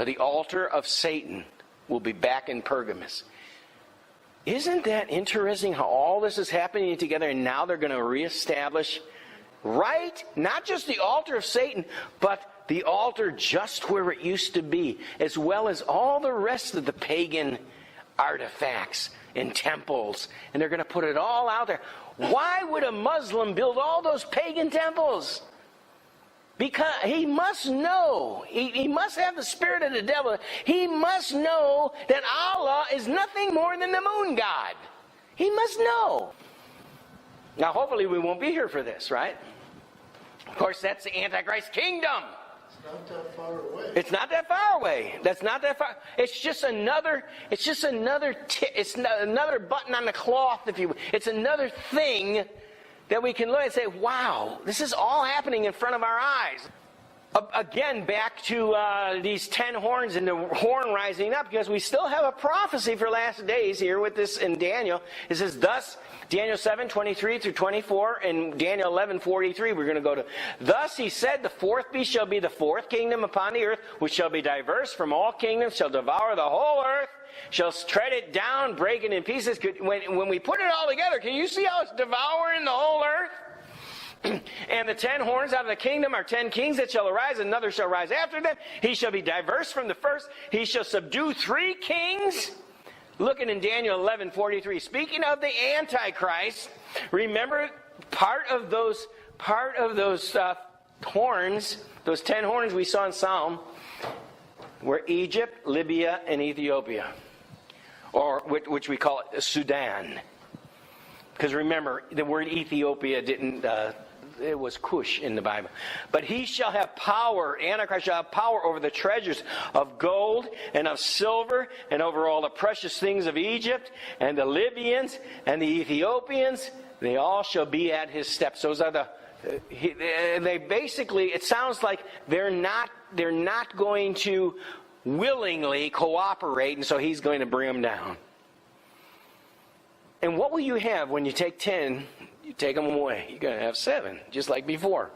The altar of Satan will be back in Pergamus. Isn't that interesting how all this is happening together, and now they're going to reestablish, right? Not just the altar of Satan, but the altar just where it used to be, as well as all the rest of the pagan artifacts and temples. And they're going to put it all out there. Why would a Muslim build all those pagan temples? Because he must know, he must have the spirit of the devil. He must know that Allah is nothing more than the moon god. He must know. Now, hopefully we won't be here for this, right? Of course, that's the Antichrist kingdom. It's not that far away. It's not that far away. That's not that far. It's just another button on the cloth, if you will. It's another thing that we can look and say, wow, this is all happening in front of our eyes. Again, back to these 10 horns and the horn rising up, because we still have a prophecy for last days here with this in Daniel. It says, thus, Daniel 7:23 through 24, and Daniel 11:43, we're going to go to. Thus he said, the fourth beast shall be the fourth kingdom upon the earth, which shall be diverse from all kingdoms, shall devour the whole earth, shall tread it down, break it in pieces. When we put it all together, can you see how it's devouring the whole earth? And the 10 horns out of the kingdom are 10 kings that shall arise, another shall rise after them. He shall be diverse from the first. He shall subdue 3 kings. Looking in Daniel 11:43, speaking of the Antichrist, remember part of those horns, those 10 horns we saw in Psalm, were Egypt, Libya, and Ethiopia, or which we call Sudan. Because remember, the word Ethiopia it was Cush in the Bible. But he shall have power, Antichrist shall have power over the treasures of gold and of silver and over all the precious things of Egypt, and the Libyans and the Ethiopians, they all shall be at his steps. Those are they basically, it sounds like they're not going to willingly cooperate, and so he's going to bring them down. And what will you have when you take 10, you take them away? You're going to have 7, just like before.